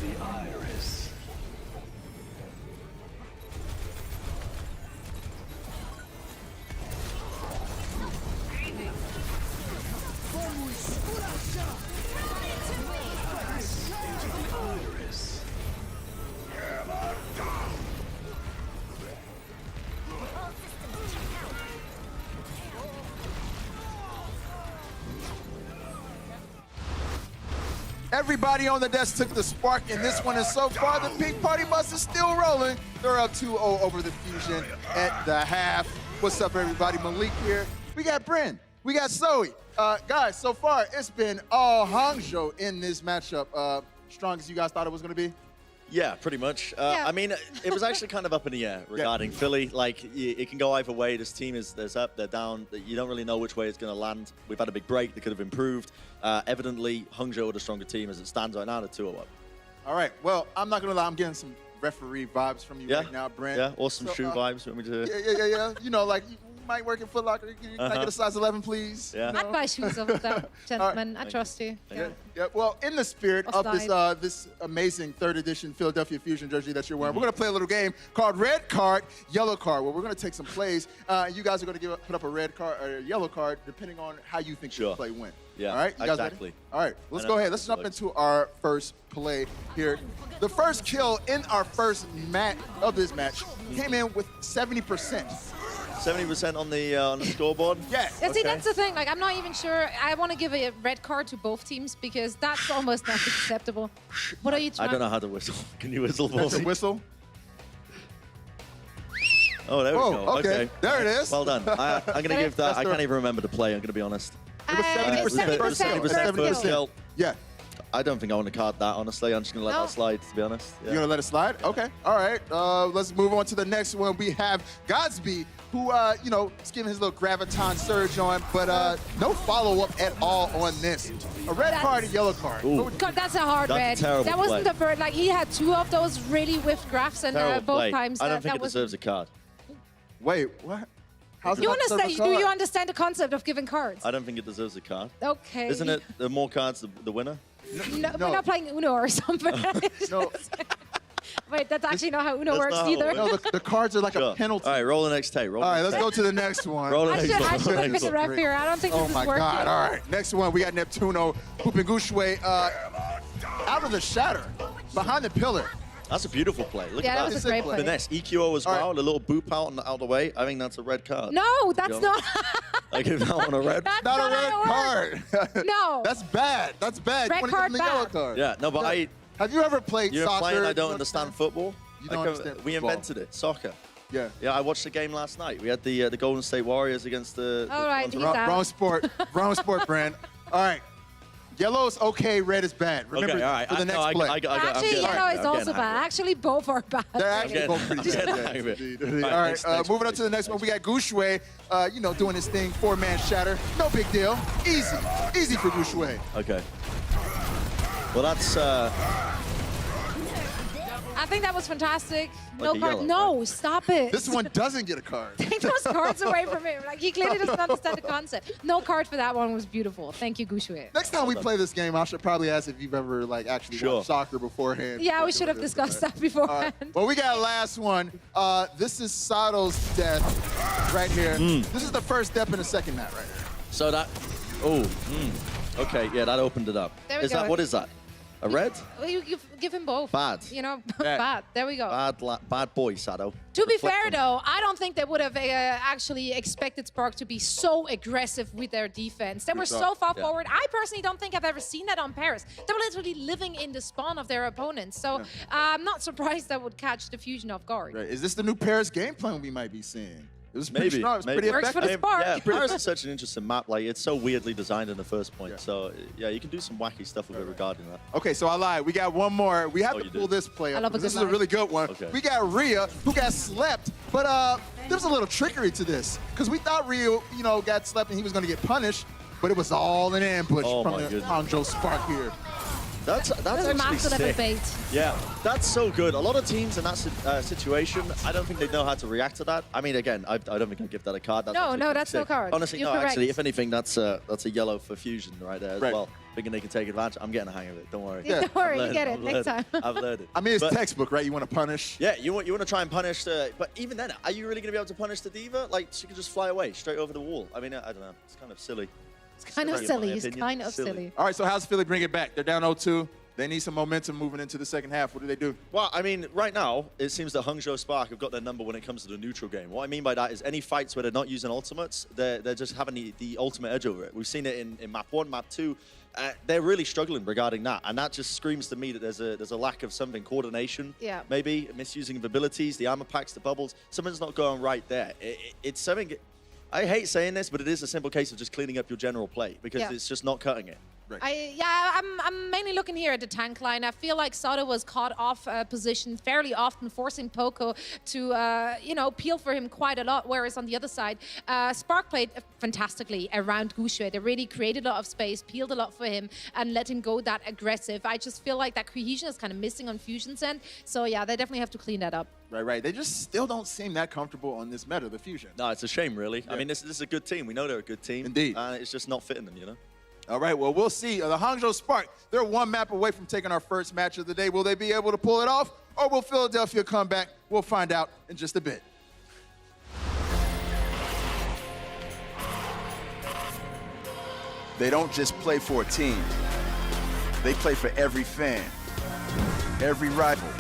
The iris. Iris. Everybody on the desk took the spark in this one, and so far the pink party bus is still rolling. They're up 2-0 over the Fusion at the half. What's up, everybody? Malik here. We got Bryn. We got Zoe. Guys, so far it's been all Hangzhou in this matchup. Strong as you guys thought it was going to be? Yeah, pretty much. I mean, it was actually kind of up in the air regarding Philly. Like, it can go either way. This team there's up, they're down. You don't really know which way it's going to land. We've had a big break. They could have improved. Evidently, Hangzhou are the stronger team as it stands right now. They're 2-0 up. All right. Well, I'm not going to lie. I'm getting some referee vibes from you right now, Brent. Yeah, awesome shoe vibes. You want me to... Yeah. You know, like, you might work in Foot Locker. Can I get a size 11, please? Yeah. You know? I'd buy shoes of that gentleman. I trust you. Yeah. Well, in the spirit of this amazing 3rd edition Philadelphia Fusion jersey that you're wearing, we're going to play a little game called Red Card, Yellow Card, where we're going to take some plays. You guys are going to put up a red card or a yellow card, depending on how you think the play went. Yeah, all right? You guys exactly. Ready? All right, let's go ahead. Let's jump into our first play here. The first kill in our first match of this match came in with 70%. 70% on the scoreboard? Yeah. Yeah, see, that's the thing. Like, I'm not even sure. I want to give a red card to both teams because that's almost not acceptable. What are you trying? I don't know how to whistle. Can you whistle for That's me? a whistle. Oh, there we go. Okay. There it is. Well done. I'm going to give that. I can't even remember the play. I'm going to be honest. It was 70% first kill. Yeah. I don't think I want to card that, honestly. I'm just going to let that slide, to be honest. Yeah. You're going to let it slide? Okay. All right. Let's move on to the next one. We have Godsby, who, you know, is giving his little graviton surge on, but no follow-up at all on this. A red card, a yellow card. God, that's a hard red. That wasn't the bird. Like, he had 2 of those really whiffed graphs, and both times. I don't think it deserves a card. Wait, what? How's you understand? Do you understand the concept of giving cards? I don't think it deserves a card. Okay. Isn't it the more cards, the winner? No, we're not playing Uno or something. No. Wait, that's actually not how Uno works either. No, the cards are like a penalty. All right, roll the next tape. All right, let's go to the next one. Roll the next one. I should have been the ref here. I don't think this is working. Oh my God! All right, next one we got Neptuno pooping Gushue out of the shatter behind the pillar. That's a beautiful play. Look Yeah, at that that. was a great play. Finesse. EQO as well. The little boop out of the way. I think that's a red card. No, that's not. I give that one a red. That's Not a red how it works. card. No. That's bad. That's bad. Red You wanna card, give them the yellow bad. card. Yeah, no, but Have you ever played you're soccer? playing. I don't understand football. You don't understand We football. invented it. Soccer. Yeah. Yeah, I watched the game last night. We had the Golden State Warriors against the. All right, he's Wrong, out. wrong sport. Wrong sport, Brand. All right. Yellow is okay, red is bad. Remember, Okay, all right. for the next I play. Actually, yellow is also bad. Actually, both are bad. They're actually both pretty I'm bad. getting Indeed. angry. All right, next moving on to the next one. We got Gushue, you know, doing his thing, 4-man shatter. No big deal. Easy for Gushue. Okay. Well, that's. I think that was fantastic. No Like a card. yellow, No, right? stop it. This one doesn't get a card. Take those cards away from him. Like, he clearly doesn't understand the concept. No card for that one was beautiful. Thank you, Gushue. Next time we play this game, I should probably ask if you've ever like actually watched soccer beforehand. Yeah, we should have discussed that beforehand. Well, we got last one. This is Sato's death right here. This is the first step in the second mat right here. So that. Oh. Okay. Yeah, that opened it up. There we Is that go. what is that? A red? Well, you give him both. Bad. You know, bad. There we go. Bad boy, Sato. To be Reflect fair, on- though, I don't think they would have actually expected Spark to be so aggressive with their defense. They were so far forward. I personally don't think I've ever seen that on Paris. They were literally living in the spawn of their opponents. So I'm not surprised that would catch the Fusion off guard. Right. Is this the new Paris game plan we might be seeing? It was pretty Maybe. strong. It was pretty Works for the effective. Spark. Yeah, Paris is such an interesting map. Like, it's so weirdly designed in the first point. So, yeah, you can do some wacky stuff with it regarding that. Okay, so I lied. We got one more. We have Oh, to you pull did. this play I up. love a This good is a lie. really good one. Okay. We got Rhea, who got slept, but there's a little trickery to this because we thought Rhea, you know, got slept and he was going to get punished, but it was all an ambush Oh, from my the goodness. Hangzhou Spark here. That's This is actually master level sick. bait. Yeah, that's so good. A lot of teams in that situation, I don't think they know how to react to that. I mean, again, I don't think I'd give that a card. That's No, actually no, pretty that's no sick. card. Honestly, You're no, correct. actually, if anything, that's a yellow for Fusion right there as well. thinking they can take advantage. I'm getting the hang of it. Don't worry. Yeah, don't worry, you get it I've next learned time. I've learned it. I mean, it's But- textbook, right? You want to punish. Yeah, you want to try and punish the, but even then, are you really going to be able to punish the diva? Like, she could just fly away straight over the wall. I mean, I don't know. It's kind of silly. It's kind of In my silly. It's opinion, kind of silly. All right, so how's Philly bring it back? They're down 0-2. They need some momentum moving into the second half. What do they do? Well, I mean, right now, it seems that Hangzhou Spark have got their number when it comes to the neutral game. What I mean by that is any fights where they're not using ultimates, they're just having the ultimate edge over it. We've seen it in map 1, map 2. They're really struggling regarding that, and that just screams to me that there's a lack of something, coordination, Yeah. maybe misusing of abilities, the armor packs, the bubbles. Something's not going right there. It's something. I hate saying this, but it is a simple case of just cleaning up your general play because Yeah. it's just not cutting it. I'm mainly looking here at the tank line. I feel like Sato was caught off position fairly often, forcing Poco to, peel for him quite a lot. Whereas on the other side, Spark played fantastically around Gushue. They really created a lot of space, peeled a lot for him, and let him go that aggressive. I just feel like that cohesion is kind of missing on Fusion's end. So yeah, they definitely have to clean that up. Right. They just still don't seem that comfortable on this meta, the Fusion. No, it's a shame, really. Yeah. I mean, this is a good team. We know they're a good team. Indeed. It's just not fitting them, you know? All right, well, we'll see. The Hangzhou Spark, they're one map away from taking our first match of the day. Will they be able to pull it off, or will Philadelphia come back? We'll find out in just a bit. They don't just play for a team. They play for every fan, every rival,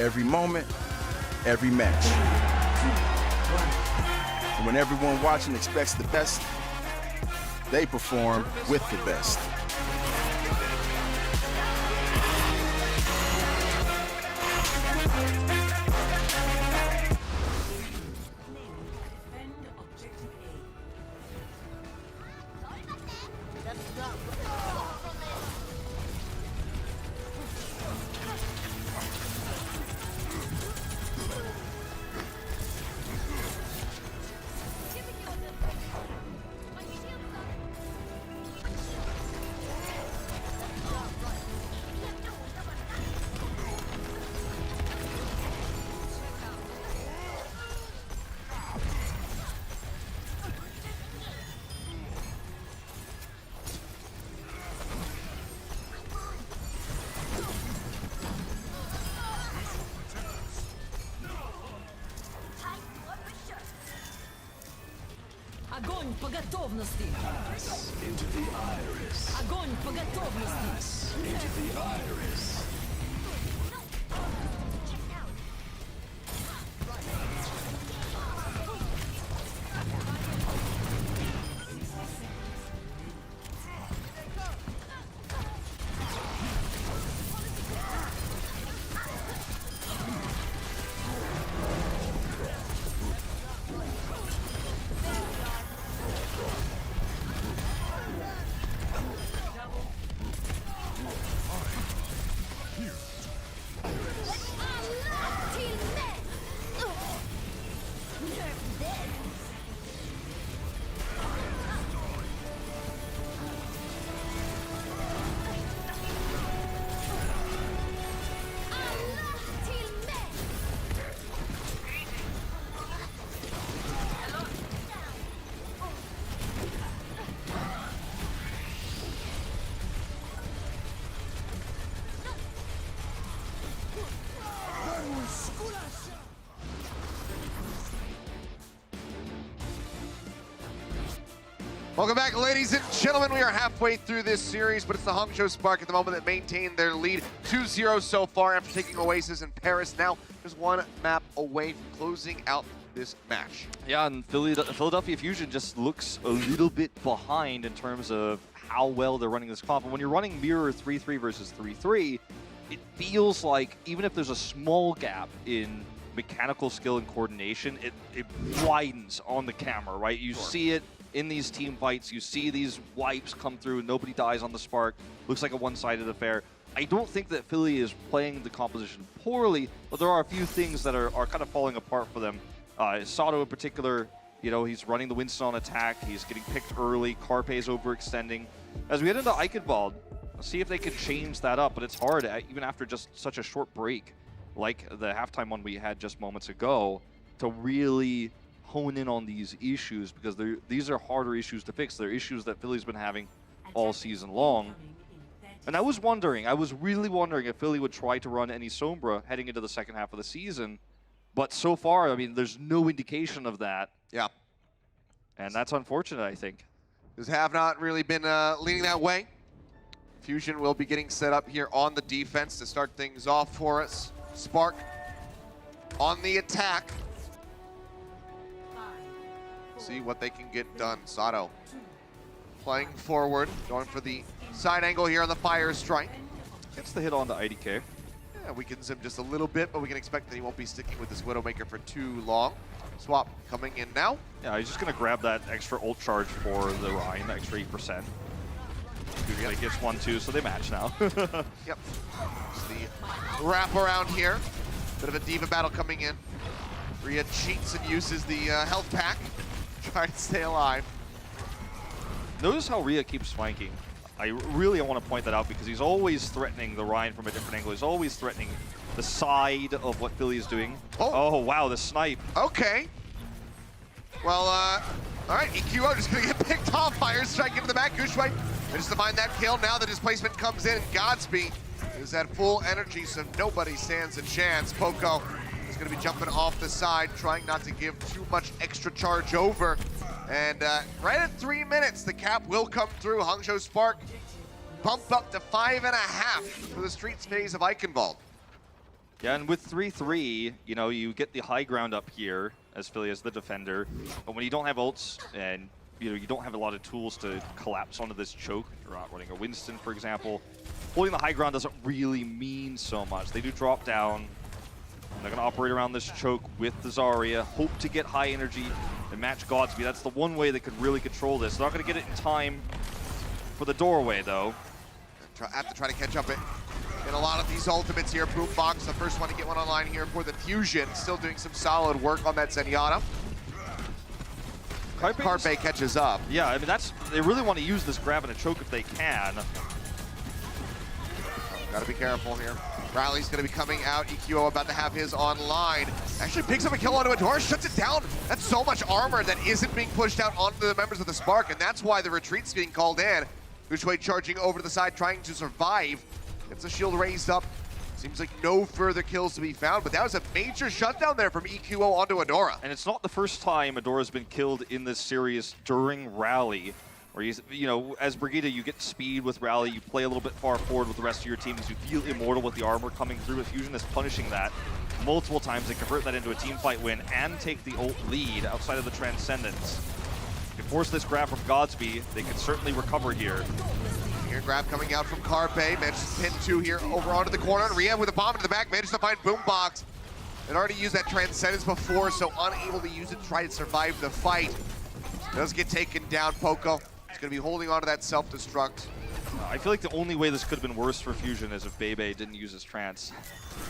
every moment, every match. And when everyone watching expects the best, they perform with the best. Огонь по готовности. Огонь по готовности. Welcome back, ladies and gentlemen. We are halfway through this series, but it's the Hangzhou Spark at the moment that maintain their lead 2-0 so far after taking Oasis in Paris. Now, just one map away from closing out this match. Yeah, and Philadelphia Fusion just looks a little bit behind in terms of how well they're running this comp. And when you're running mirror 3-3 versus 3-3, it feels like even if there's a small gap in mechanical skill and coordination, it widens on the camera, right? You see it in these team fights, you see these wipes come through, nobody dies on the Spark, looks like a one-sided affair. I don't think that Philly is playing the composition poorly, but there are a few things that are kind of falling apart for them. Sato in particular, you know, he's running the Winston on attack, he's getting picked early, Carpe's overextending. As we head into Eichenwalde, see if they can change that up, but it's hard, even after just such a short break, like the halftime one we had just moments ago, to really hone in on these issues, because these are harder issues to fix. They're issues that Philly's been having all season long. And I was really wondering if Philly would try to run any Sombra heading into the second half of the season. But so far, I mean, there's no indication of that. Yeah. And that's unfortunate, I think. Just have not really been leaning that way. Fusion will be getting set up here on the defense to start things off for us. Spark on the attack. See what they can get done. Sato playing forward, going for the side angle here on the fire strike. Gets the hit on the IDK. Yeah, weakens him just a little bit, but we can expect that he won't be sticking with this Widowmaker for too long. Swap coming in now. Yeah, he's just going to grab that extra ult charge for the Ryan, the extra 8%. He gets 1-2, so they match now. Yep. Just the wrap around here. Bit of a diva battle coming in. Rhea cheats and uses the health pack. Trying to stay alive. Notice how Rhea keeps flanking. I really want to point that out because he's always threatening the Ryan from a different angle. He's always threatening the side of what Philly is doing. Oh wow, the snipe. Okay. Well, all right, EQO just gonna get picked off. Fire strike into the back. Gushway manages to find that kill. Now the displacement comes in. Godspeed is at full energy, so nobody stands a chance. Poco is gonna be jumping off the side, trying not to give too much extra charge over. And right at 3 minutes, the cap will come through. Hangzhou Spark bumped up to 5.5 for the streets phase of Eichenwalde. Yeah, and with 3-3, you know, you get the high ground up here as Philly as the defender. But when you don't have ults and you don't have a lot of tools to collapse onto this choke, you're not running a Winston, for example, holding the high ground doesn't really mean so much. They do drop down. They're going to operate around this choke with the Zarya, hope to get high energy and match Godspeed. That's the one way they could really control this. They're not going to get it in time for the doorway, though. Have to try to catch up in a lot of these ultimates here. Boombox, the first one to get one online here for the Fusion. Still doing some solid work on that Zenyatta. Carpe catches up. Yeah, I mean, they really want to use this grab and a choke if they can. Gotta be careful here. Riley's gonna be coming out. EQO about to have his online. Actually picks up a kill onto Adora, shuts it down. That's so much armor that isn't being pushed out onto the members of the Spark, and that's why the retreat's being called in. Gushway charging over to the side, trying to survive. Gets the shield raised up. Seems like no further kills to be found, but that was a major shutdown there from EQO onto Adora. And it's not the first time Adora's been killed in this series during Rally. Where you know, as Brigitte, you get speed with Rally, you play a little bit far forward with the rest of your teams, you feel immortal with the armor coming through. With Fusion is punishing that multiple times. They convert that into a team fight win and take the ult lead outside of the Transcendence. If you force this grab from Godspeed, they can certainly recover here. Here, grab coming out from Carpe, manages to pin 2 here over onto the corner, and Rhea with a bomb into the back, manages to find Boombox. They'd already used that Transcendence before, so unable to use it to try to survive the fight. Does get taken down. Poco is going to be holding on to that self-destruct. I feel like the only way this could have been worse for Fusion is if Bebe didn't use his trance.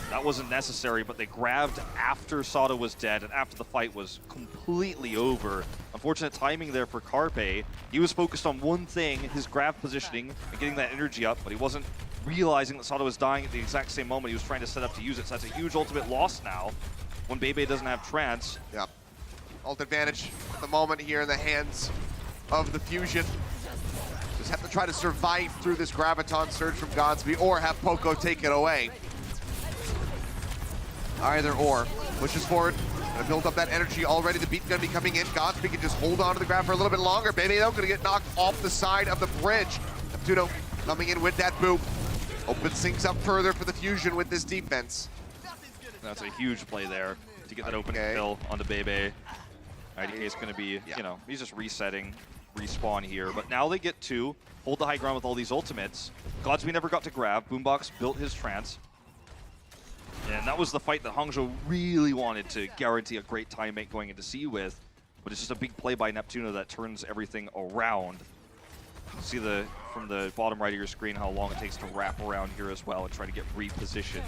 That wasn't necessary, but they grabbed after Sato was dead and after the fight was completely over. Unfortunate timing there for Carpe. He was focused on one thing, his grab positioning and getting that energy up, but he wasn't realizing that Sato was dying at the exact same moment he was trying to set up to use it. So that's a huge ultimate loss now when Bebe doesn't have trance. Yeah. Ult advantage at the moment here in the hands of the Fusion. Just have to try to survive through this Graviton surge from Godspeed or have Poco take it away. Either or. Pushes forward. Gonna build up that energy already. The beat gonna be coming in. Godspeed can just hold on to the grab for a little bit longer. Bebe though gonna get knocked off the side of the bridge. Neptuno coming in with that boop. Opens things up further for the Fusion with this defense. That's a huge play there to get that open kill onto Bebe. IDK is going to be, you know, he's just resetting, respawn here. But now they get to hold the high ground with all these ultimates. Godspeed never got to grab. Boombox built his trance. And that was the fight that Hangzhou really wanted to guarantee a great teammate going into C with. But it's just a big play by Neptuno that turns everything around. You see from the bottom right of your screen how long it takes to wrap around here as well and try to get repositioned.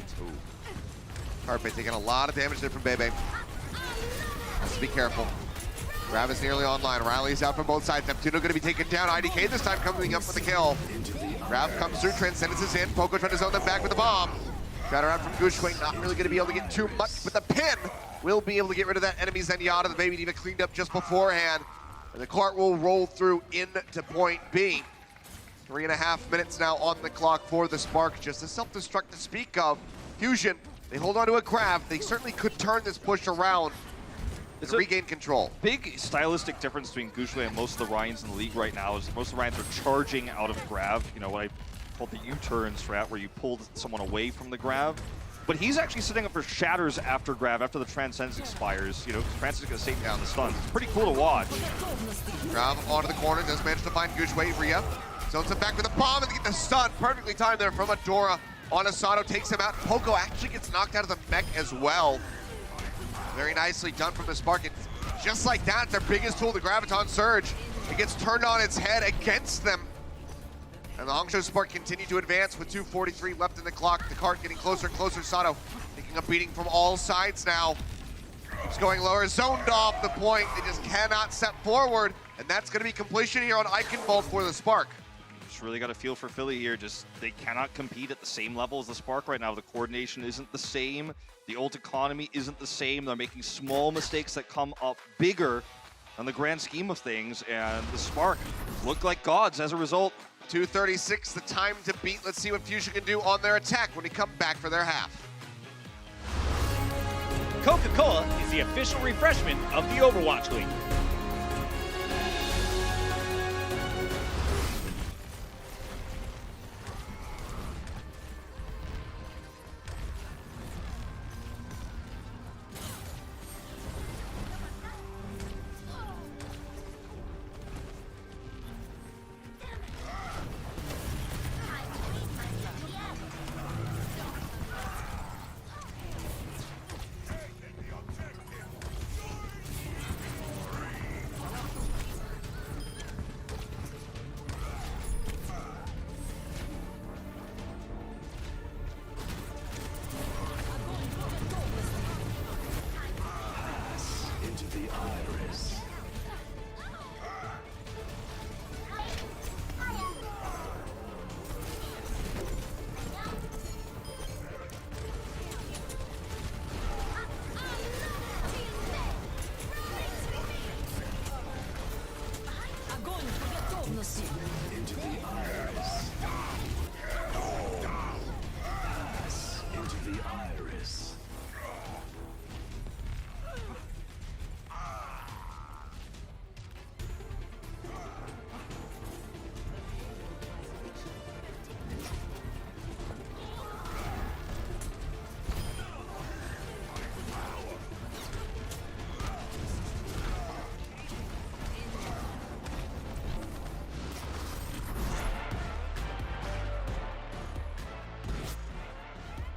Carpe taking a lot of damage there from Bebe. Has to be careful. Grab is nearly online. Riley's out from both sides. Neptuno going to be taken down. IDK this time coming up with the kill. Grab comes through. Transcendence is in. Poco trying to zone them back with the bomb. Got her out from Gushway. Not really going to be able to get too much, but the pin will be able to get rid of that enemy Zenyatta. The Baby Diva cleaned up just beforehand. And the cart will roll through into point B. 3.5 minutes now on the clock for the Spark. Just a self-destruct to speak of. Fusion, they hold on to a grab. They certainly could turn this push around and regain control. Big stylistic difference between Gushue and most of the Ryans in the league right now is most of the Ryans are charging out of grab. You know, what I called the U-turn strat, where you pulled someone away from the grab. But he's actually setting up for shatters after grab, after the Transcendence expires. You know, Francis is going to save down the stuns. It's pretty cool to watch. Grab onto the corner, does manage to find Gushue. Rhea zones him back with a bomb and get the stun. Perfectly timed there from Adora on Asado, takes him out. Poco actually gets knocked out of the mech as well. Very nicely done from the Spark. And just like that, their biggest tool, the Graviton Surge, it gets turned on its head against them. And the Hangzhou Spark continue to advance with 2:43 left in the clock. The cart getting closer and closer. Sato taking a beating from all sides now. Keeps going lower, zoned off the point. They just cannot step forward. And that's going to be completion here on Eichenwalde for the Spark. Just really got a feel for Philly here. Just they cannot compete at the same level as the Spark right now. The coordination isn't the same. The ult economy isn't the same. They're making small mistakes that come up bigger on the grand scheme of things. And the Spark look like gods as a result. 2:36, the time to beat. Let's see what Fusion can do on their attack when we come back for their half. Coca-Cola is the official refreshment of the Overwatch League.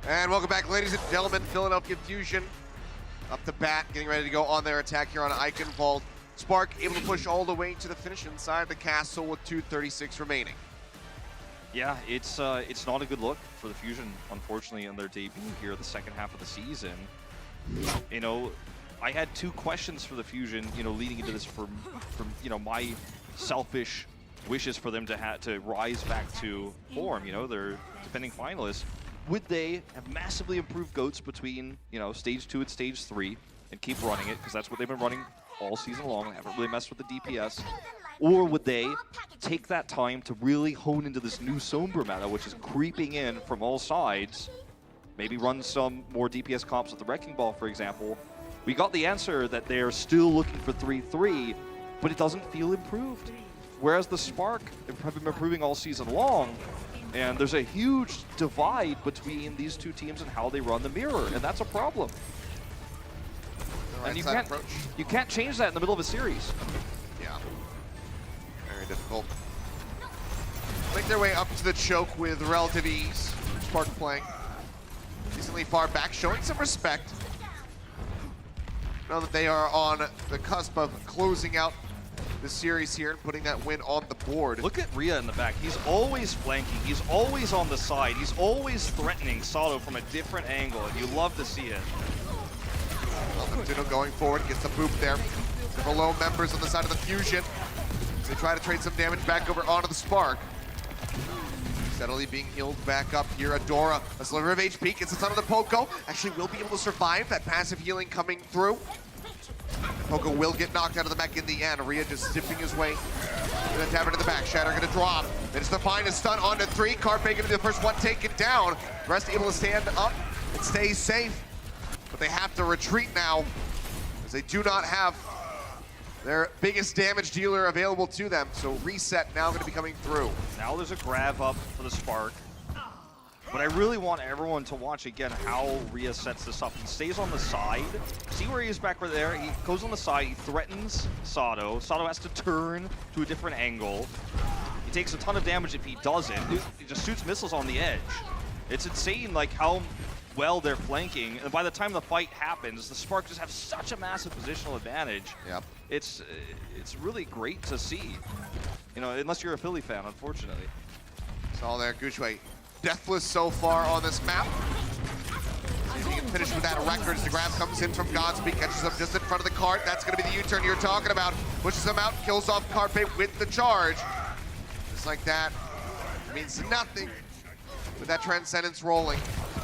And welcome back, ladies and gentlemen. Philadelphia Fusion up to bat, getting ready to go on their attack here on Eichenwalde. Spark able to push all the way to the finish inside the castle with 2:36 remaining. Yeah, it's not a good look for the Fusion, unfortunately, on their debut here the second half of the season. You know, I had two questions for the Fusion, you know, leading into this from you know, my selfish wishes for them to rise back to form. You know, they're defending finalists. Would they have massively improved GOATs between, you know, stage 2 and stage 3 and keep running it, because that's what they've been running all season long. They haven't really messed with the DPS. Or would they take that time to really hone into this new Sombra meta, which is creeping in from all sides, maybe run some more DPS comps with the Wrecking Ball, for example? We got the answer that they're still looking for 3-3, but it doesn't feel improved. Whereas the Spark have been improving all season long, and there's a huge divide between these two teams and how they run the mirror, and that's a problem. And you can't change that in the middle of a series. Yeah, very difficult. Make their way up to the choke with relative ease. Spark playing decently far back, showing some respect. Know that they are on the cusp of closing out the series here and putting that win on the board. Look at Rhea in the back. He's always flanking. He's always on the side. He's always threatening Sato from a different angle, and you love to see it. Duno going forward, gets the boop there. Several low members on the side of the Fusion. They try to trade some damage back over onto the Spark. Steadily being healed back up here. Adora, a sliver of HP, gets a ton of the Poco. Actually will be able to survive that passive healing coming through. Poco will get knocked out of the mech in the end. Rhea just zipping his way. Gonna tap into the back. Shatter gonna drop. It's the find a stun onto 3. Carpe gonna be the first one taken down. The rest able to stand up and stay safe. But they have to retreat now, as they do not have their biggest damage dealer available to them. So reset now gonna be coming through. Now there's a grab up for the Spark. But I really want everyone to watch again how Rhea sets this up. He stays on the side. See where he is back right there? He goes on the side, he threatens Sato. Sato has to turn to a different angle. He takes a ton of damage if he doesn't. He just shoots missiles on the edge. It's insane like how well they're flanking. And by the time the fight happens, the Spark just have such a massive positional advantage. Yep. It's really great to see. You know, unless you're a Philly fan, unfortunately. It's all there, Gushue. Deathless so far on this map. See if he can finish with that record as the grab comes in from Godspeed, catches him just in front of the cart. That's going to be the U-turn you're talking about. Pushes him out, kills off Carpe with the charge. Just like that. It means nothing with that Transcendence rolling.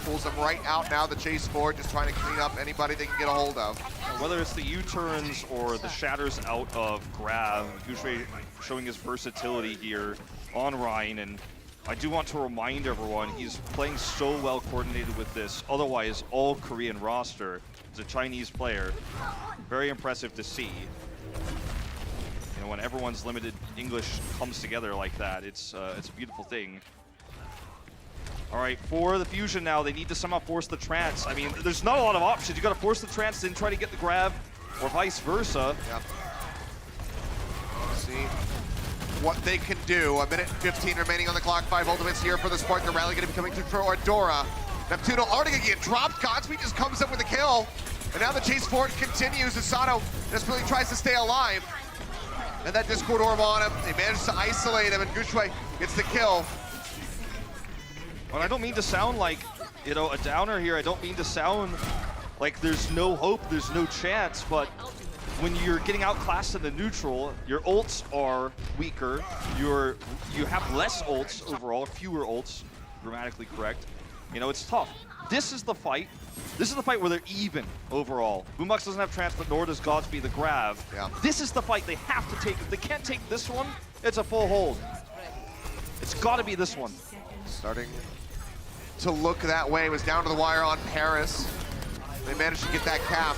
Pulls him right out now, the chase forward, just trying to clean up anybody they can get a hold of. Whether it's the U-turns or the shatters out of grab, Gushue showing his versatility here on Ryan, and I do want to remind everyone, he's playing so well coordinated with this otherwise all Korean roster. He's a Chinese player. Very impressive to see. You know, when everyone's limited English comes together like that, it's a beautiful thing. All right, for the Fusion now, they need to somehow force the trance. I mean, there's not a lot of options. You got to force the trance, then try to get the grab, or vice versa. Yep. See what they can do. A minute 15 remaining on the clock. 5 ultimates here for the Spark. The rally going to be coming through for Ordora. Neptuno already going to get dropped. Godspeed just comes up with a kill. And now the chase forward continues as Sato desperately tries to stay alive. And that Discord orb on him. They manage to isolate him, and Gushue gets the kill. But I don't mean to sound like, you know, a downer here. I don't mean to sound like there's no hope, there's no chance, but when you're getting outclassed in the neutral, your ults are weaker. You have less ults overall, fewer ults, grammatically correct. You know, it's tough. This is the fight. This is the fight where they're even overall. Boombox doesn't have trance, but nor does Godspeed the grab. Yeah. This is the fight they have to take. If they can't take this one, it's a full hold. It's got to be this one. Starting to look that way. It was down to the wire on Paris. They managed to get that cap.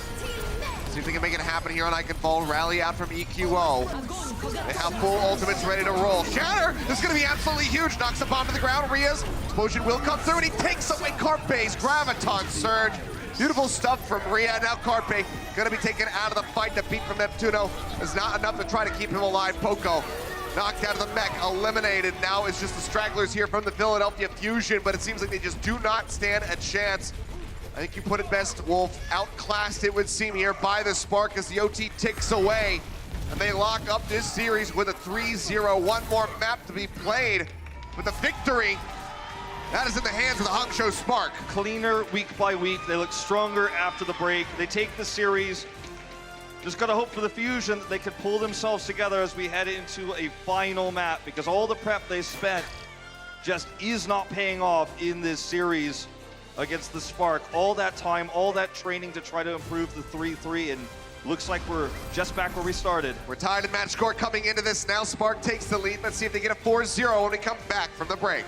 See if they can make it happen here on Eichenwalde. Rally out from EQO. They have full ultimates ready to roll. Shatter is going to be absolutely huge. Knocks the bomb to the ground. Rhea's explosion will come through, and he takes away Carpe's Graviton Surge. Beautiful stuff from Rhea. Now Carpe going to be taken out of the fight. The beat from Neptuno is not enough to try to keep him alive. Poco knocked out of the mech, eliminated. Now it's just the stragglers here from the Philadelphia Fusion, but it seems like they just do not stand a chance. I think you put it best, Wolf. Outclassed, it would seem, here by the Spark as the OT ticks away. And they lock up this series with a 3-0. One more map to be played. But the victory, that is in the hands of the Hangzhou Spark. Cleaner week by week. They look stronger after the break. They take the series. Just gotta hope for the Fusion that they could pull themselves together as we head into a final map, because all the prep they spent just is not paying off in this series against the Spark. All that time, all that training to try to improve the 3-3, and looks like we're just back where we started. We're tied in match score coming into this. Now Spark takes the lead. Let's see if they get a 4-0 when we come back from the break.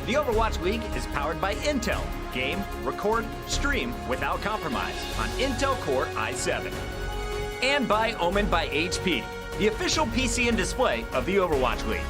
The Overwatch League is powered by Intel. Game, record, stream without compromise on Intel Core i7. And by Omen by HP, the official PC and display of the Overwatch League.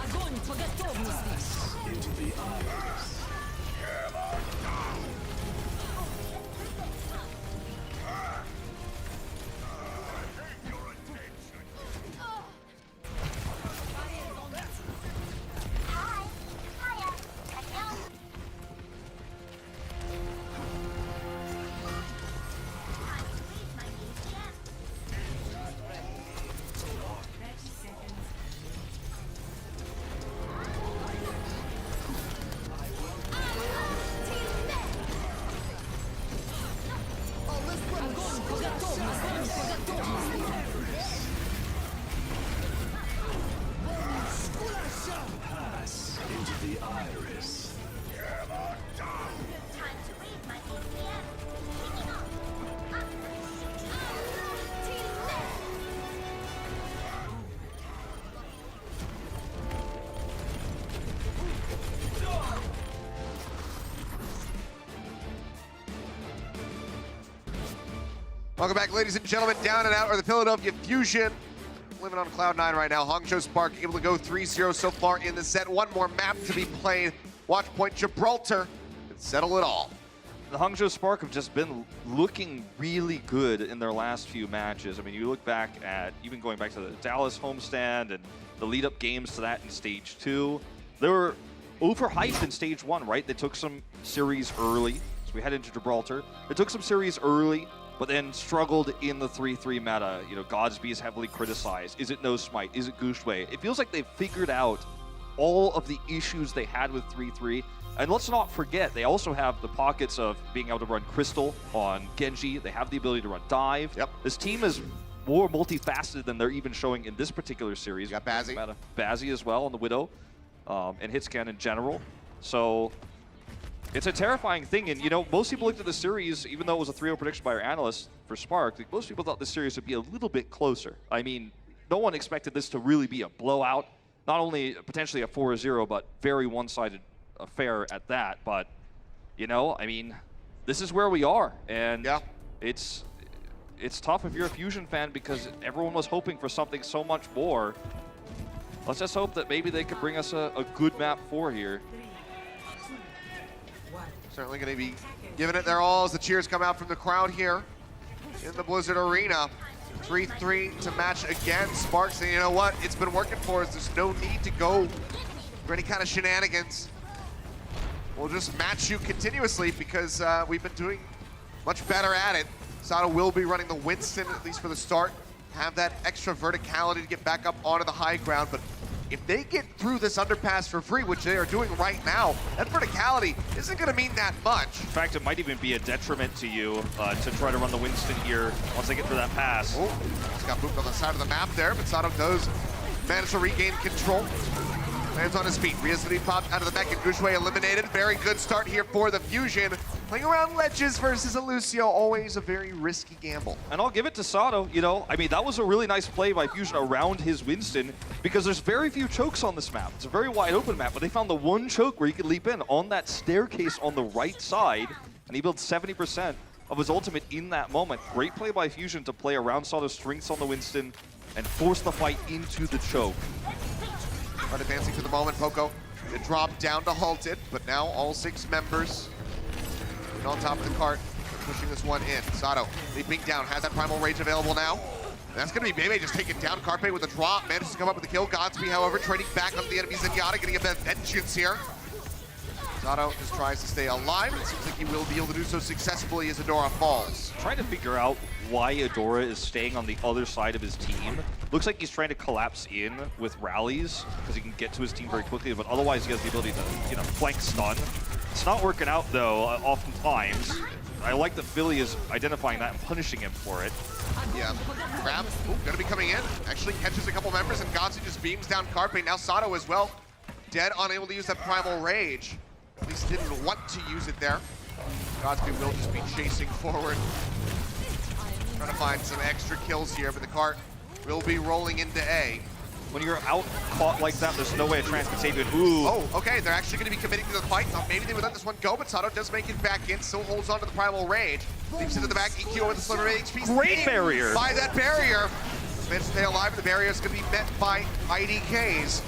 Огонь по готовности. Into the Welcome back, ladies and gentlemen. Down and out are the Philadelphia Fusion. Living on Cloud 9 right now. Hangzhou Spark able to go 3-0 so far in the set. One more map to be played. Watch point Gibraltar and settle it all. The Hangzhou Spark have just been looking really good in their last few matches. I mean, you look back at, even going back to the Dallas homestand and the lead-up games to that in Stage 2. They were overhyped in Stage 1, right? They took some series early, so we head into Gibraltar. They took some series early, but then struggled in the 3-3 meta. You know, Godsby is heavily criticized. Is it No Smite? Is it Gushwei? It feels like they've figured out all of the issues they had with 3-3. And let's not forget, they also have the pockets of being able to run Crystal on Genji. They have the ability to run Dive. Yep. This team is more multifaceted than they're even showing in this particular series. You got Bazzi. Bazzi as well on the Widow, and Hitscan in general. So it's a terrifying thing. And, you know, most people looked at the series, even though it was a 3-0 prediction by our analysts for Spark, like, most people thought this series would be a little bit closer. I mean, no one expected this to really be a blowout. Not only potentially a 4-0, but very one-sided affair at that. But, you know, I mean, this is where we are. And yeah, it's tough if you're a Fusion fan because everyone was hoping for something so much more. Let's just hope that maybe they could bring us a good map 4 here. Certainly going to be giving it their all as the cheers come out from the crowd here in the Blizzard Arena. 3-3 to match again. Spark saying, you know what, it's been working for us. There's no need to go for any kind of shenanigans. We'll just match you continuously because we've been doing much better at it. Sato will be running the Winston, at least for the start. Have that extra verticality to get back up onto the high ground, but if they get through this underpass for free, which they are doing right now, that verticality isn't going to mean that much. In fact, it might even be a detriment to you to try to run the Winston here once they get through that pass. Oh, he's got moved on the side of the map there, but Sato does manage to regain control. Lands on his feet. Riazuni popped out of the mech and Gushwei eliminated. Very good start here for the Fusion. Playing around ledges versus a Lucio, always a very risky gamble. And I'll give it to Sato, you know, I mean, that was a really nice play by Fusion around his Winston because there's very few chokes on this map. It's a very wide open map, but they found the one choke where he could leap in on that staircase on the right side, and he built 70% of his ultimate in that moment. Great play by Fusion to play around Sato's strengths on the Winston and force the fight into the choke. But advancing for the moment, Poco. It dropped down to halted, but now all 6 members on top of the cart, pushing this one in. Sato leaping down, has that Primal Rage available now. And that's going to be Bebe just taking down Carpe with a drop. Manages to come up with the kill. Godsby, however, trading back on the enemy Zenyatta, getting a bit of vengeance here. Sato just tries to stay alive. It seems like he will be able to do so successfully as Adora falls. Trying to figure out why Adora is staying on the other side of his team. Looks like he's trying to collapse in with rallies because he can get to his team very quickly, but otherwise he has the ability to, you know, flank stun. It's not working out though, oftentimes. I like that Philly is identifying that and punishing him for it. Yeah, grab, gonna be coming in. Actually catches a couple members and Godsby just beams down Carpe. Now Sato as well. Dead, unable to use that Primal Rage. At least didn't want to use it there. Godsby will just be chasing forward. Trying to find some extra kills here, but the cart will be rolling into A. When you're out caught like that, there's no way a trans can save you. Ooh. Oh, okay, they're actually going to be committing to the fight. Thought maybe they would let this one go, but Sato does make it back in, still holds on to the Primal Rage. Leaps into the back, EQ with the sliver of HP. Great barrier. By that barrier. Managed to stay alive, and the barrier is going to be met by IDKs.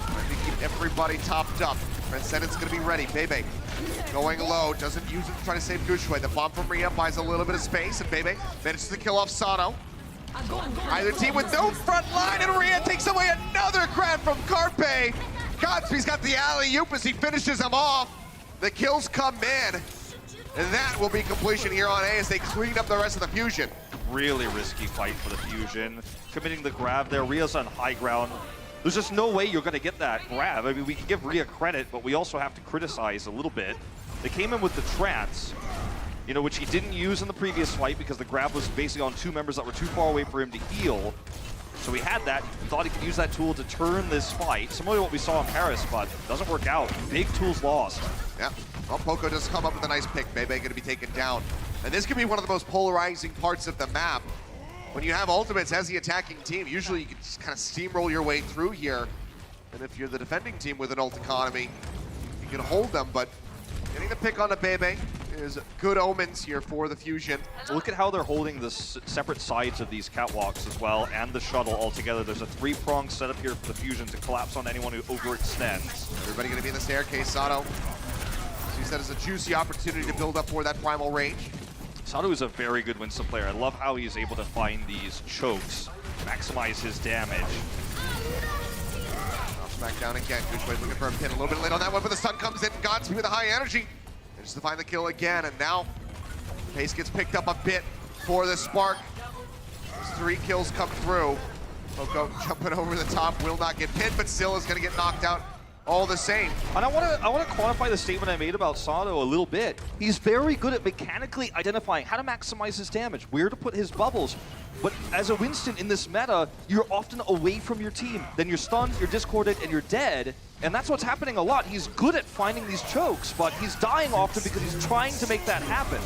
Trying to keep everybody topped up. Transcendent's going to be ready. Bebe going low, doesn't use it to try to save Gushwei. The bomb from Rhea buys a little bit of space, and Bebe manages to kill off Sato. Either team with no front line, and Rhea takes away another grab from Carpe. Godsby's got the alley-oop as he finishes him off. The kills come in, and that will be completion here on A as they clean up the rest of the Fusion. Really risky fight for the Fusion. Committing the grab there, Rhea's on high ground. There's just no way you're gonna get that grab. I mean, we can give Rhea credit, but we also have to criticize a little bit. They came in with the trance, you know, which he didn't use in the previous fight because the grab was basically on 2 members that were too far away for him to heal. So he had that, he thought he could use that tool to turn this fight, similar to what we saw in Paris, but it doesn't work out. Big tools lost. Yeah, well, Poco does come up with a nice pick. Bebe gonna be taken down. And this could be one of the most polarizing parts of the map. When you have ultimates as the attacking team, usually you can just kind of steamroll your way through here. And if you're the defending team with an ult economy, you can hold them, but getting the pick on the Bebe is good omens here for the Fusion. Look at how they're holding the separate sides of these catwalks as well, and the shuttle all together. There's a three-pronged setup here for the Fusion to collapse on anyone who overextends. Everybody gonna be in the staircase. Sato sees that as a juicy opportunity to build up for that primal range. Sato is a very good Winston player. I love how he's able to find these chokes, maximize his damage. Back down again. Gushway looking for a pin. A little bit late on that one, but the sun comes in. Godspeed with a high energy. Manages to find the kill again, and now pace gets picked up a bit for the Spark. As 3 kills come through. Poco jumping over the top, will not get pinned, but still is going to get knocked out all the same. And I want to quantify the statement I made about Sato a little bit. He's very good at mechanically identifying how to maximize his damage, where to put his bubbles. But as a Winston in this meta, you're often away from your team. Then you're stunned, you're discorded, and you're dead. And that's what's happening a lot. He's good at finding these chokes, but he's dying often because he's trying to make that happen.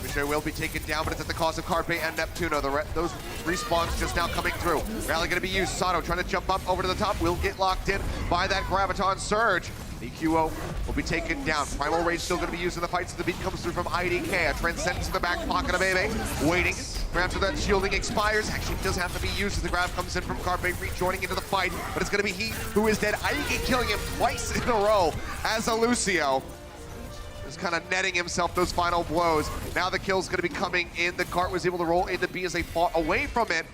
Gushway will be taken down, but it's at the cost of Carpe and Neptuno. Those respawns just now coming through. Rally going to be used. Sato trying to jump up over to the top. Will get locked in by that Graviton Surge. EQO will be taken down. Primal Rage still going to be used in the fights. The beat comes through from IDK. A Transcendence in the back pocket of Bebe. Waiting. After that shielding expires. Actually does have to be used as the grab comes in from Carpe rejoining into the fight. But it's going to be he who is dead. IDK killing him twice in a row as a Lucio. Just kind of netting himself those final blows. Now the kill's going to be coming in. The cart was able to roll into B as they fought away from it.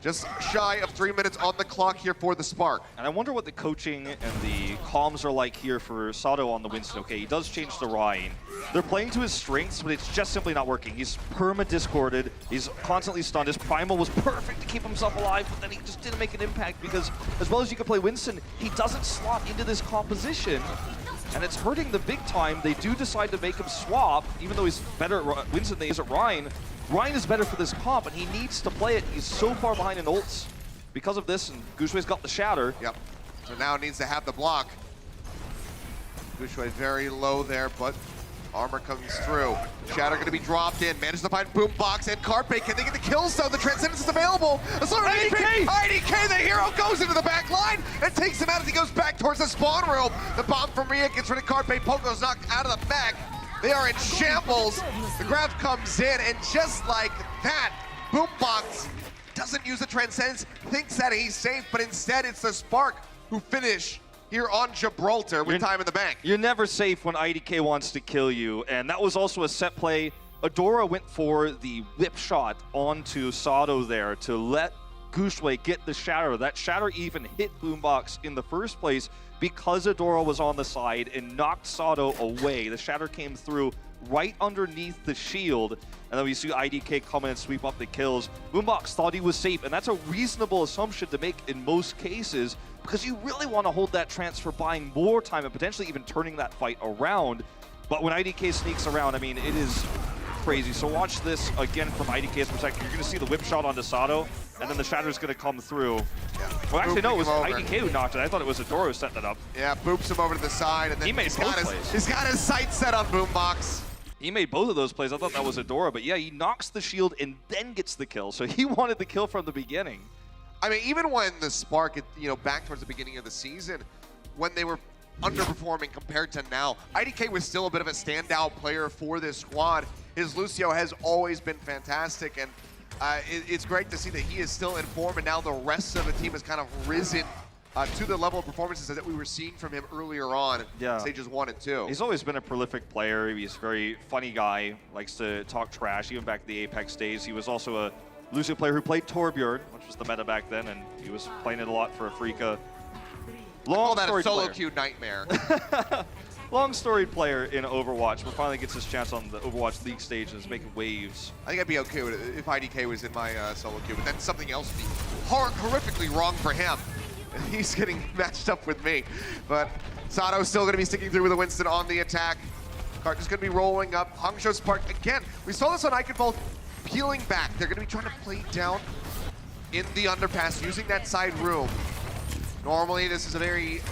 Just shy of 3 minutes on the clock here for the Spark. And I wonder what the coaching and the comms are like here for Sato on the Winston. Okay, he does change to Ryan. They're playing to his strengths, but it's just simply not working. He's perma-discorded. He's constantly stunned. His primal was perfect to keep himself alive, but then he just didn't make an impact because as well as you can play Winston, he doesn't slot into this composition. And it's hurting them big time. They do decide to make him swap, even though he's better at Winston than he is at Ryan. Ryan is better for this comp, and he needs to play it. He's so far behind in ults because of this, and Gushway's got the shatter. Yep. So now needs to have the block. Gushway very low there, but armor comes through. Shatter going to be dropped in. Manages to find Boombox and Carpe. Can they get the kills though? The Transcendence is available. IDK, the hero, goes into the back line and takes him out as he goes back towards the spawn room. The bomb from Ria gets rid of Carpe. Poco's knocked out of the back. They are in shambles. The grab comes in, and just like that, Boombox doesn't use the Transcendence, thinks that he's safe, but instead it's the Spark who finish here on Gibraltar with time in the bank. You're never safe when IDK wants to kill you, and that was also a set play. Adora went for the whip shot onto Sato there to let Gushway get the shatter. That shatter even hit Boombox in the first place because Adora was on the side and knocked Sato away. The shatter came through right underneath the shield, and then we see IDK come in and sweep up the kills. Boombox thought he was safe, and that's a reasonable assumption to make in most cases because you really want to hold that transfer, buying more time and potentially even turning that fight around. But when IDK sneaks around, I mean, it is crazy. So watch this again from IDK's perspective. You're going to see the whip shot onto Sato, and then the shatter's going to come through. Well, actually, no, it was IDK who knocked it. I thought it was Adora who set that up. Yeah, boops him over to the side, and then he's got his sights set on Boombox. He made both of those plays. I thought that was Adora, but yeah, he knocks the shield and then gets the kill. So he wanted the kill from the beginning. I mean, even when the Spark, back towards the beginning of the season, when they were underperforming compared to now, IDK was still a bit of a standout player for this squad. His Lucio has always been fantastic, and it's great to see that he is still in form, and now the rest of the team has kind of risen to the level of performances that we were seeing from him earlier on in stages 1 and 2. He's always been a prolific player. He's a very funny guy, likes to talk trash. Even back in the Apex days, he was also a Lucio player who played Torbjorn, which was the meta back then, and he was playing it a lot for Afrika. Long story solo queue nightmare. Long storied player in Overwatch, but finally gets his chance on the Overwatch League stage and is making waves. I think I'd be okay with it if IDK was in my solo queue, but then something else would be horrifically wrong for him. He's getting matched up with me. But Sato's still going to be sticking through with a Winston on the attack. Cart is going to be rolling up. Hangzhou Spark, again, we saw this on Eichenwalde, peeling back. They're going to be trying to play down in the underpass, using that side room. Normally, this is a very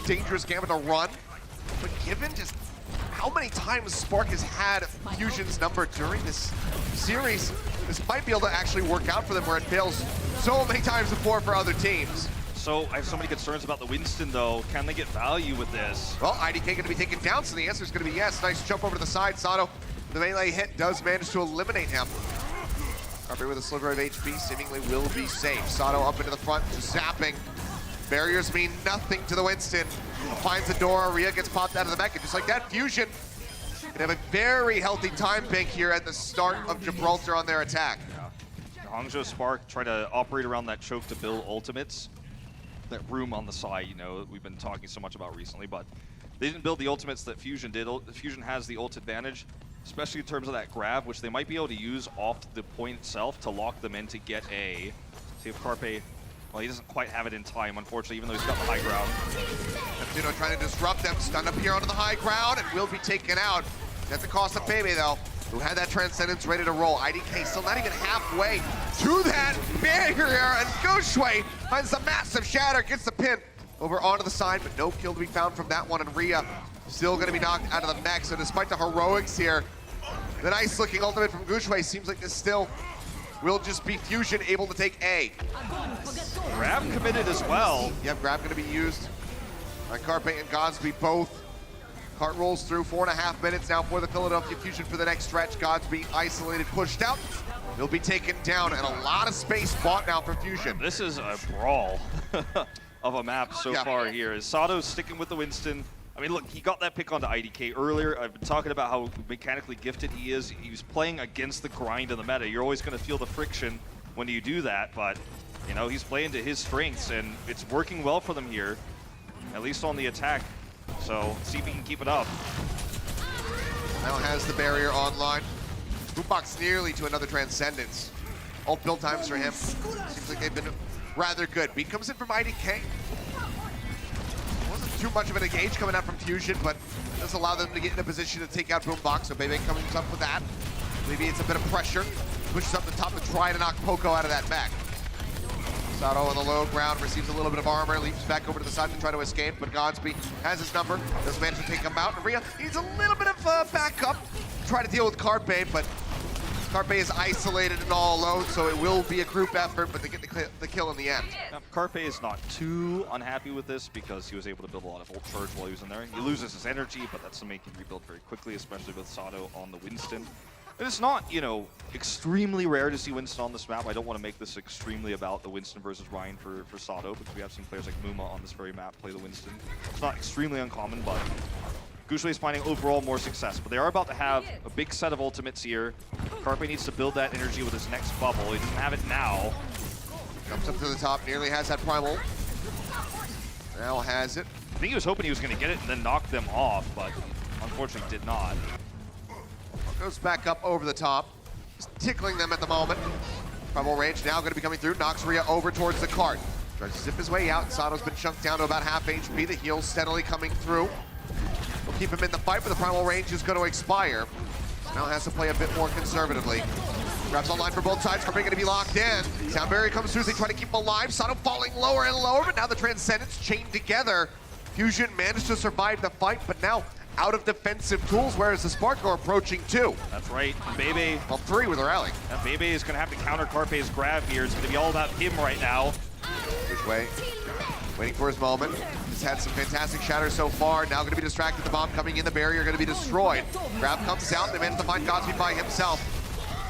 dangerous gambit to run, but given just how many times Spark has had Fusion's number during this series, this might be able to actually work out for them where it fails so many times before for other teams. I have so many concerns about the Winston, though. Can they get value with this? Well, IDK going to be taken down, so the answer is going to be yes. Nice jump over to the side. Sato, the melee hit does manage to eliminate him. Carpe with a sliver of HP seemingly will be safe. Sato up into the front, just zapping. Barriers mean nothing to the Winston. Finds the door, Rhea gets popped out of the mech, and just like that, Fusion can have a very healthy time bank here at the start of Gibraltar on their attack. Hangzhou Spark try to operate around that choke to build ultimates. That room on the side, you know, we've been talking so much about recently, but they didn't build the ultimates that Fusion did. Fusion has the ult advantage, especially in terms of that grab, which they might be able to use off the point itself to lock them in to get a... See if Carpe... Well, he doesn't quite have it in time, unfortunately, even though he's got the high ground. Neptuno trying to disrupt them, stunned up here onto the high ground, and will be taken out. At the cost of Bebe, though, who had that Transcendence ready to roll. IDK still not even halfway to that barrier, and Gushue finds the massive shatter, gets the pin over onto the side, but no kill to be found from that one, and Rhea still going to be knocked out of the mech. So despite the heroics here, the nice-looking ultimate from Gushue seems like this still will just be Fusion able to take A. Grab committed as well. Yep, grab going to be used by Carpe and Godsby both. Cart rolls through 4.5 minutes now for the Philadelphia Fusion for the next stretch. Godsby isolated, pushed out. He'll be taken down, and a lot of space bought now for Fusion. This is a brawl of a map so far here. As Sato's sticking with the Winston. I mean, look, he got that pick onto IDK earlier. I've been talking about how mechanically gifted he is. He was playing against the grind of the meta. You're always going to feel the friction when you do that, but, you know, he's playing to his strengths, and it's working well for them here, at least on the attack. So, see if he can keep it up. Now has the barrier online. Boombox nearly to another Transcendence. All build times for him. Seems like they've been rather good. Beat comes in from IDK. Wasn't too much of an engage coming out from Fusion, but does allow them to get in a position to take out Boombox. So Bebe comes up with that. Maybe it's a bit of pressure. Pushes up the top to try to knock Poco out of that mech. Sato on the low ground, receives a little bit of armor, leaps back over to the side to try to escape, but Godsby has his number, doesn't manage to take him out. And Rhea needs a little bit of backup to try to deal with Carpe, but Carpe is isolated and all alone, so it will be a group effort, but they get the kill in the end. Now, Carpe is not too unhappy with this because he was able to build a lot of ult charge while he was in there. He loses his energy, but that's something he can rebuild very quickly, especially with Sato on the Winston. And it's not, you know, extremely rare to see Winston on this map. I don't want to make this extremely about the Winston versus Ryan for Sato, because we have seen players like Muma on this very map play the Winston. It's not extremely uncommon, but Gushue is finding overall more success. But they are about to have a big set of ultimates here. Carpe needs to build that energy with his next bubble. He doesn't have it now. Jumps up to the top, nearly has that primal. Now has it. I think he was hoping he was going to get it and then knock them off, but unfortunately did not. Goes back up over the top. Just tickling them at the moment. Primal range now going to be coming through. Knocks Rhea over towards the cart. Tries to zip his way out. Sato's been chunked down to about half HP. The heal steadily coming through. We'll keep him in the fight, but the primal range is going to expire. So now has to play a bit more conservatively. Grabs online for both sides. Carpe going to be locked in. Sound barrier comes through as they try to keep him alive. Sato falling lower and lower, but now the Transcendence chained together. Fusion managed to survive the fight, but now out of defensive tools, whereas the Spark are approaching 2. That's right. Bebe. Well, 3 with a rally. And Bebe is going to have to counter Carpe's grab here. It's going to be all about him right now. Which way? Waiting for his moment. He's had some fantastic shatters so far. Now going to be distracted. The bomb coming in. The barrier going to be destroyed. Grab comes out. They manage to find Godsby by himself.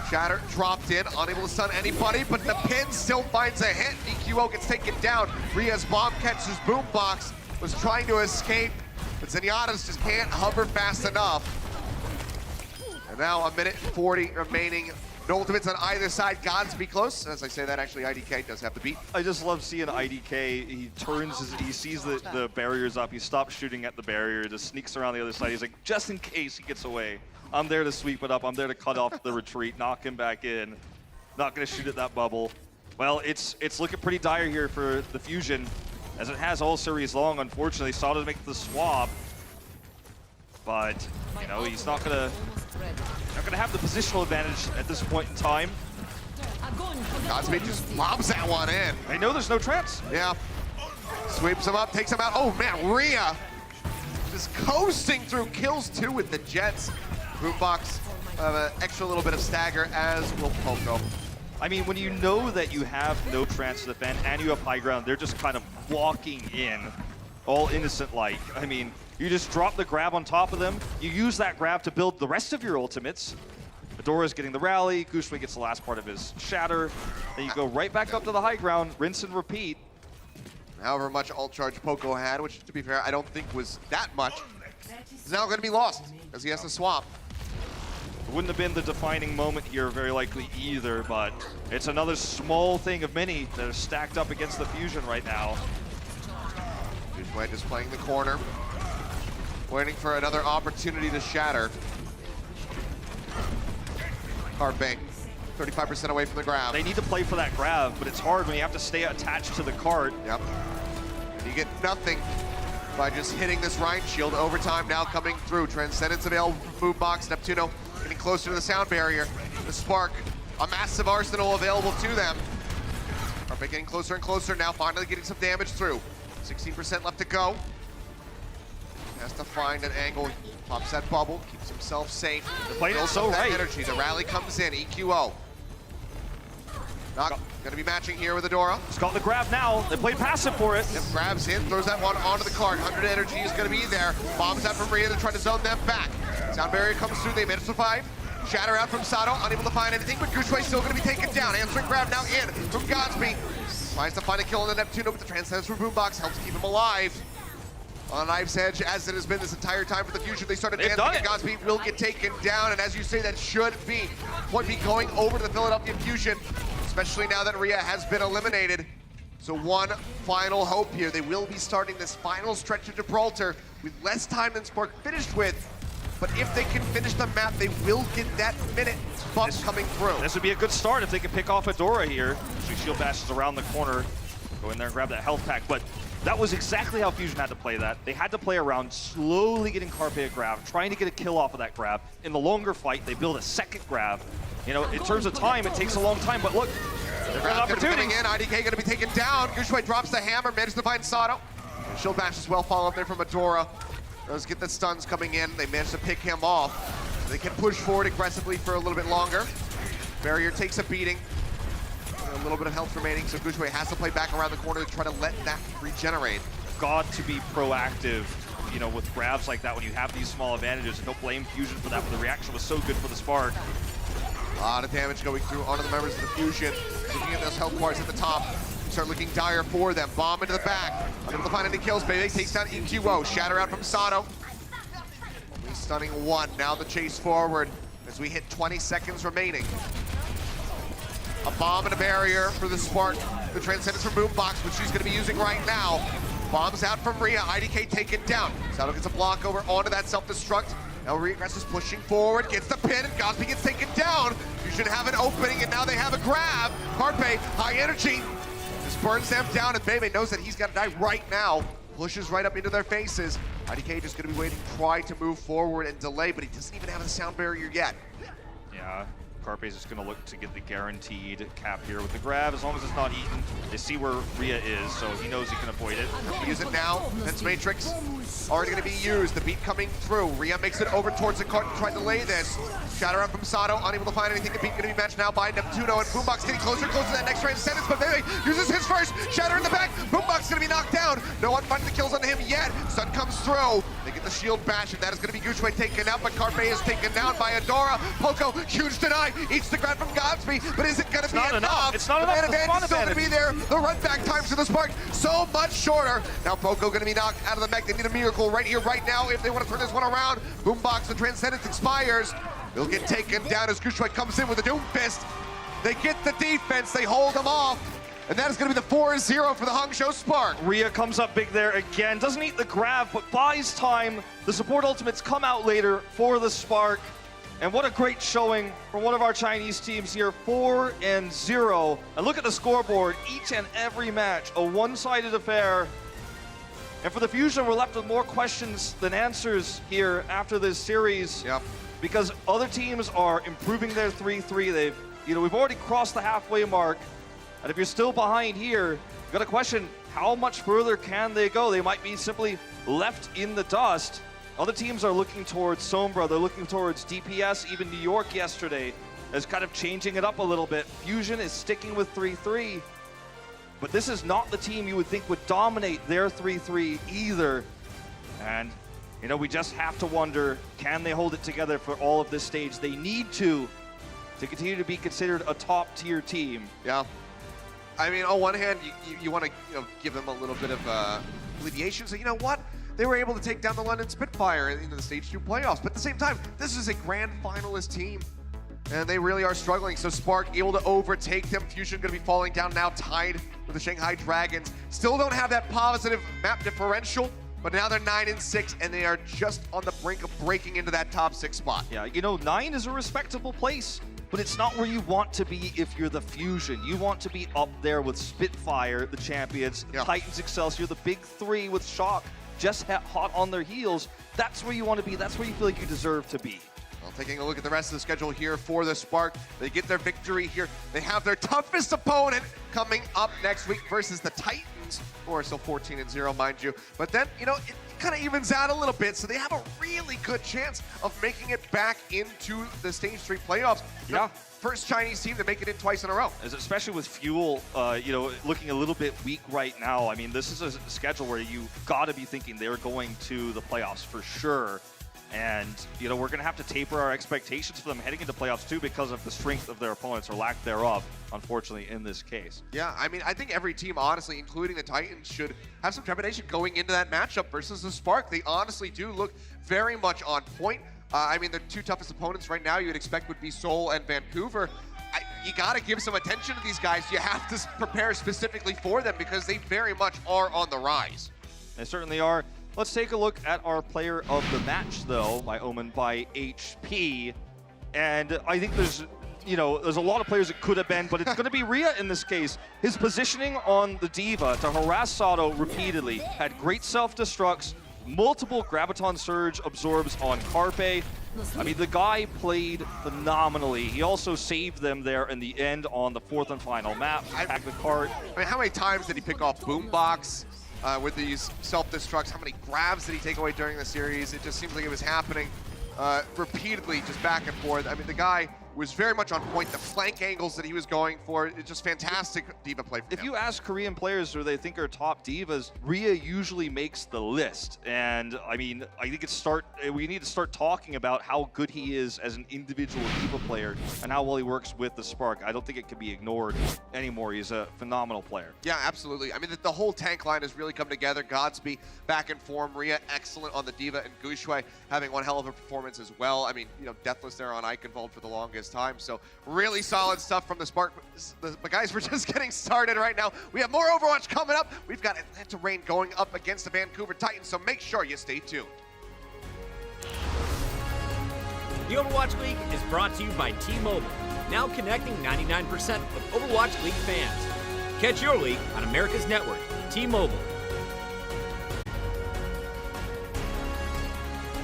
Shatter dropped in. Unable to stun anybody, but the pin still finds a hit. EQO gets taken down. Rhea's bomb catches Boombox. Was trying to escape, but Zenyatta's just can't hover fast enough. And now 1 minute and 40 remaining. No ultimates on either side. Godsby close. As I say that, actually IDK does have the beat. I just love seeing IDK. He turns he sees the barriers up. He stops shooting at the barrier, just sneaks around the other side. He's like, just in case he gets away, I'm there to sweep it up. I'm there to cut off the retreat, knock him back in. Not gonna shoot at that bubble. Well, it's looking pretty dire here for the Fusion, as it has all series long. Unfortunately, Sato to make the swap, but you know he's not gonna have the positional advantage at this point in time. Godsby just lobs that one in. They know there's no trance. Yeah, sweeps him up, takes him out. Oh man, Rhea just coasting through, kills 2 with the Jets. Boombox an extra little bit of stagger, as will Poco. I mean, when you know that you have no trance to defend and you have high ground, they're just kind of walking in, all innocent-like. I mean, you just drop the grab on top of them. You use that grab to build the rest of your ultimates. Adora's getting the rally. Gushwei gets the last part of his shatter. Then you go right back up to the high ground, rinse and repeat. However much ult charge Poco had, which to be fair, I don't think was that much, is now going to be lost as he has to swap. It wouldn't have been the defining moment here, very likely either, but it's another small thing of many that are stacked up against the Fusion right now. Gushwei just playing the corner, waiting for another opportunity to shatter. Carpe, 35% away from the grab. They need to play for that grab, but it's hard when you have to stay attached to the cart. Yep. You get nothing by just hitting this Rhine shield. Overtime now coming through. Transcendence available from Boombox. Neptuno getting closer to the sound barrier. The Spark, a massive arsenal available to them. Carpe getting closer and closer now, finally getting some damage through. 16% left to go. Has to find an angle. Pops that bubble, keeps himself safe. The play is so right. Energy. The rally comes in. EQO. Not going to be matching here with Adora. He's got the grab now. They played passive for it. Yep, grabs in, throws that one onto the cart. 100 energy is going to be there. Bombs out from Rhea to try to zone them back. Sound barrier comes through. They manage to survive. Shatter out from Sato, unable to find anything, but Gushwei still going to be taken down. Answering grab now in from Godsby. Tries to find a kill on the Neptuno, but the Transcendence from Boombox helps keep him alive. On Knife's Edge, as it has been this entire time for the Fusion, they started dancing, and Godspeed will get taken down, and as you say, that should be point be going over to the Philadelphia Fusion, especially now that Rhea has been eliminated. So one final hope here. They will be starting this final stretch of Gibraltar with less time than Spark finished with, but if they can finish the map, they will get that minute bump coming through. This would be a good start if they can pick off Adora here. She shield bashes around the corner, go in there and grab that health pack, but that was exactly how Fusion had to play that. They had to play around, slowly getting Carpe a grab, trying to get a kill off of that grab. In the longer fight, they build a second grab. You know, in terms of time, it takes a long time, but look, they've got an opportunity. Coming in, IDK gonna be taken down. Gushwei drops the hammer, manages to find Sato. Shield bash as well, follow up there from Adora. Does get the stuns coming in. They manage to pick him off. They can push forward aggressively for a little bit longer. Barrier takes a beating. A little bit of health remaining, so Gushwei has to play back around the corner to try to let that regenerate. Got to be proactive, you know, with grabs like that when you have these small advantages. And don't blame Fusion for that, but the reaction was so good for the Spark. A lot of damage going through onto the members of the Fusion. Looking at those health bars at the top, start looking dire for them. Bomb into the back. Unable to find any kills, baby. Takes down EQO. Shatter out from Sato. Only stunning one. Now the chase forward as we hit 20 seconds remaining. A bomb and a barrier for the Spark. The Transcendence from Boombox, which she's going to be using right now. Bombs out from Rhea. IDK taken down. Sato gets a block over onto that self-destruct. Now Regress is pushing forward, gets the pin, and Godsby gets taken down. You should have an opening, and now they have a grab. Carpe, high energy. Just burns them down, and Bebe knows that he's got to die right now. Pushes right up into their faces. IDK just going to be waiting, try to move forward and delay, but he doesn't even have a sound barrier yet. Yeah. Carpe's just going to look to get the guaranteed cap here with the grab. As long as it's not eaten, they see where Rhea is, so he knows he can avoid it. Use it now. Defense Matrix already going to be used. The beat coming through. Rhea makes it over towards the cart and trying to delay this. Shatter out from Sato, unable to find anything. The beat going to be matched now by Neptuno, and Boombox getting closer and closer to that next Transcendence, but Bebe uses his first. Shatter in the back. Boombox going to be knocked down. No one finding the kills on him yet. Stun comes through. They get the shield bash, and that is going to be Gushwei taken out, but Carpe is taken down by Adora. Poco, huge deny. Eats the grab from Godsby, but is it going to be enough? It's not enough. The advantage is still going to be there. The run back times for the Spark so much shorter. Now Poco going to be knocked out of the mech. They need a miracle right here, right now, if they want to turn this one around. Boombox, the Transcendence expires. They'll get taken down as Gushwei comes in with a Doom Fist. They get the defense. They hold them off. And that is going to be the 4-0 for the Hangzhou Spark. Rhea comes up big there again. Doesn't eat the grab, but buys time. The support ultimates come out later for the Spark. And what a great showing from one of our Chinese teams here, 4-0. And look at the scoreboard, each and every match, a one-sided affair. And for the Fusion, we're left with more questions than answers here after this series. Yep. Because other teams are improving their 3-3. We've already crossed the halfway mark. And if you're still behind here, you've got to question how much further can they go? They might be simply left in the dust. Other teams are looking towards Sombra, they're looking towards DPS, even New York yesterday is kind of changing it up a little bit. Fusion is sticking with 3-3. But this is not the team you would think would dominate their 3-3 either. And, you know, we just have to wonder, can they hold it together for all of this stage? They need to continue to be considered a top-tier team. Yeah. I mean, on one hand, you want to give them a little bit of alleviation. So, you know what? They were able to take down the London Spitfire into the Stage 2 playoffs. But at the same time, this is a grand finalist team. And they really are struggling. So Spark able to overtake them. Fusion going to be falling down now, tied with the Shanghai Dragons. Still don't have that positive map differential, but now they're 9-6, and they are just on the brink of breaking into that top 6 spot. Yeah, you know, 9 is a respectable place, but it's not where you want to be if you're the Fusion. You want to be up there with Spitfire, the champions, Titans, Excelsior, the big 3 with Shock just hot on their heels. That's where you want to be. That's where you feel like you deserve to be. Well, taking a look at the rest of the schedule here for the Spark, they get their victory here. They have their toughest opponent coming up next week versus the Titans, who are still 14-0, mind you. But then, you know, it kind of evens out a little bit, so they have a really good chance of making it back into the Stage 3 playoffs. Yeah. First Chinese team to make it in twice in a row. Especially with Fuel, you know, looking a little bit weak right now. I mean, this is a schedule where you got to be thinking they're going to the playoffs for sure. And, you know, we're going to have to taper our expectations for them heading into playoffs, too, because of the strength of their opponents, or lack thereof, unfortunately, in this case. Yeah, I mean, I think every team, honestly, including the Titans, should have some trepidation going into that matchup versus the Spark. They honestly do look very much on point. I mean, the two toughest opponents right now you would expect would be Seoul and Vancouver. You got to give some attention to these guys. You have to prepare specifically for them because they very much are on the rise. They certainly are. Let's take a look at our player of the match, though, by Omen by HP. And I think there's a lot of players it could have been, but it's going to be Rhea in this case. His positioning on the Diva to harass Sato repeatedly had great self-destructs, multiple Graviton Surge absorbs on Carpe. I mean, the guy played phenomenally. He also saved them there in the end on the 4th and final map. Pack the cart. I mean, how many times did he pick off Boombox with these self-destructs? How many grabs did he take away during the series? It just seems like it was happening repeatedly, just back and forth. I mean, the guy was very much on point. The flank angles that he was going for, it's just fantastic Diva play from him. If you ask Korean players who they think are top divas, Rhea usually makes the list. And I mean, I think we need to start talking about how good he is as an individual Diva player and how well he works with the Spark. I don't think it can be ignored anymore. He's a phenomenal player. Yeah, absolutely. I mean, the whole tank line has really come together. Godsby back in form. Rhea excellent on the Diva, and Gushui having one hell of a performance as well. I mean, you know, deathless there on Eichenwalde for the longest time. So really solid stuff from the Spark. But guys, we're just getting started right now. We have more Overwatch coming up. We've got Atlanta Reign going up against the Vancouver Titans, so make sure you stay tuned. The Overwatch League is brought to you by T-Mobile, now connecting 99% of Overwatch League fans. Catch your league on America's network, T-Mobile.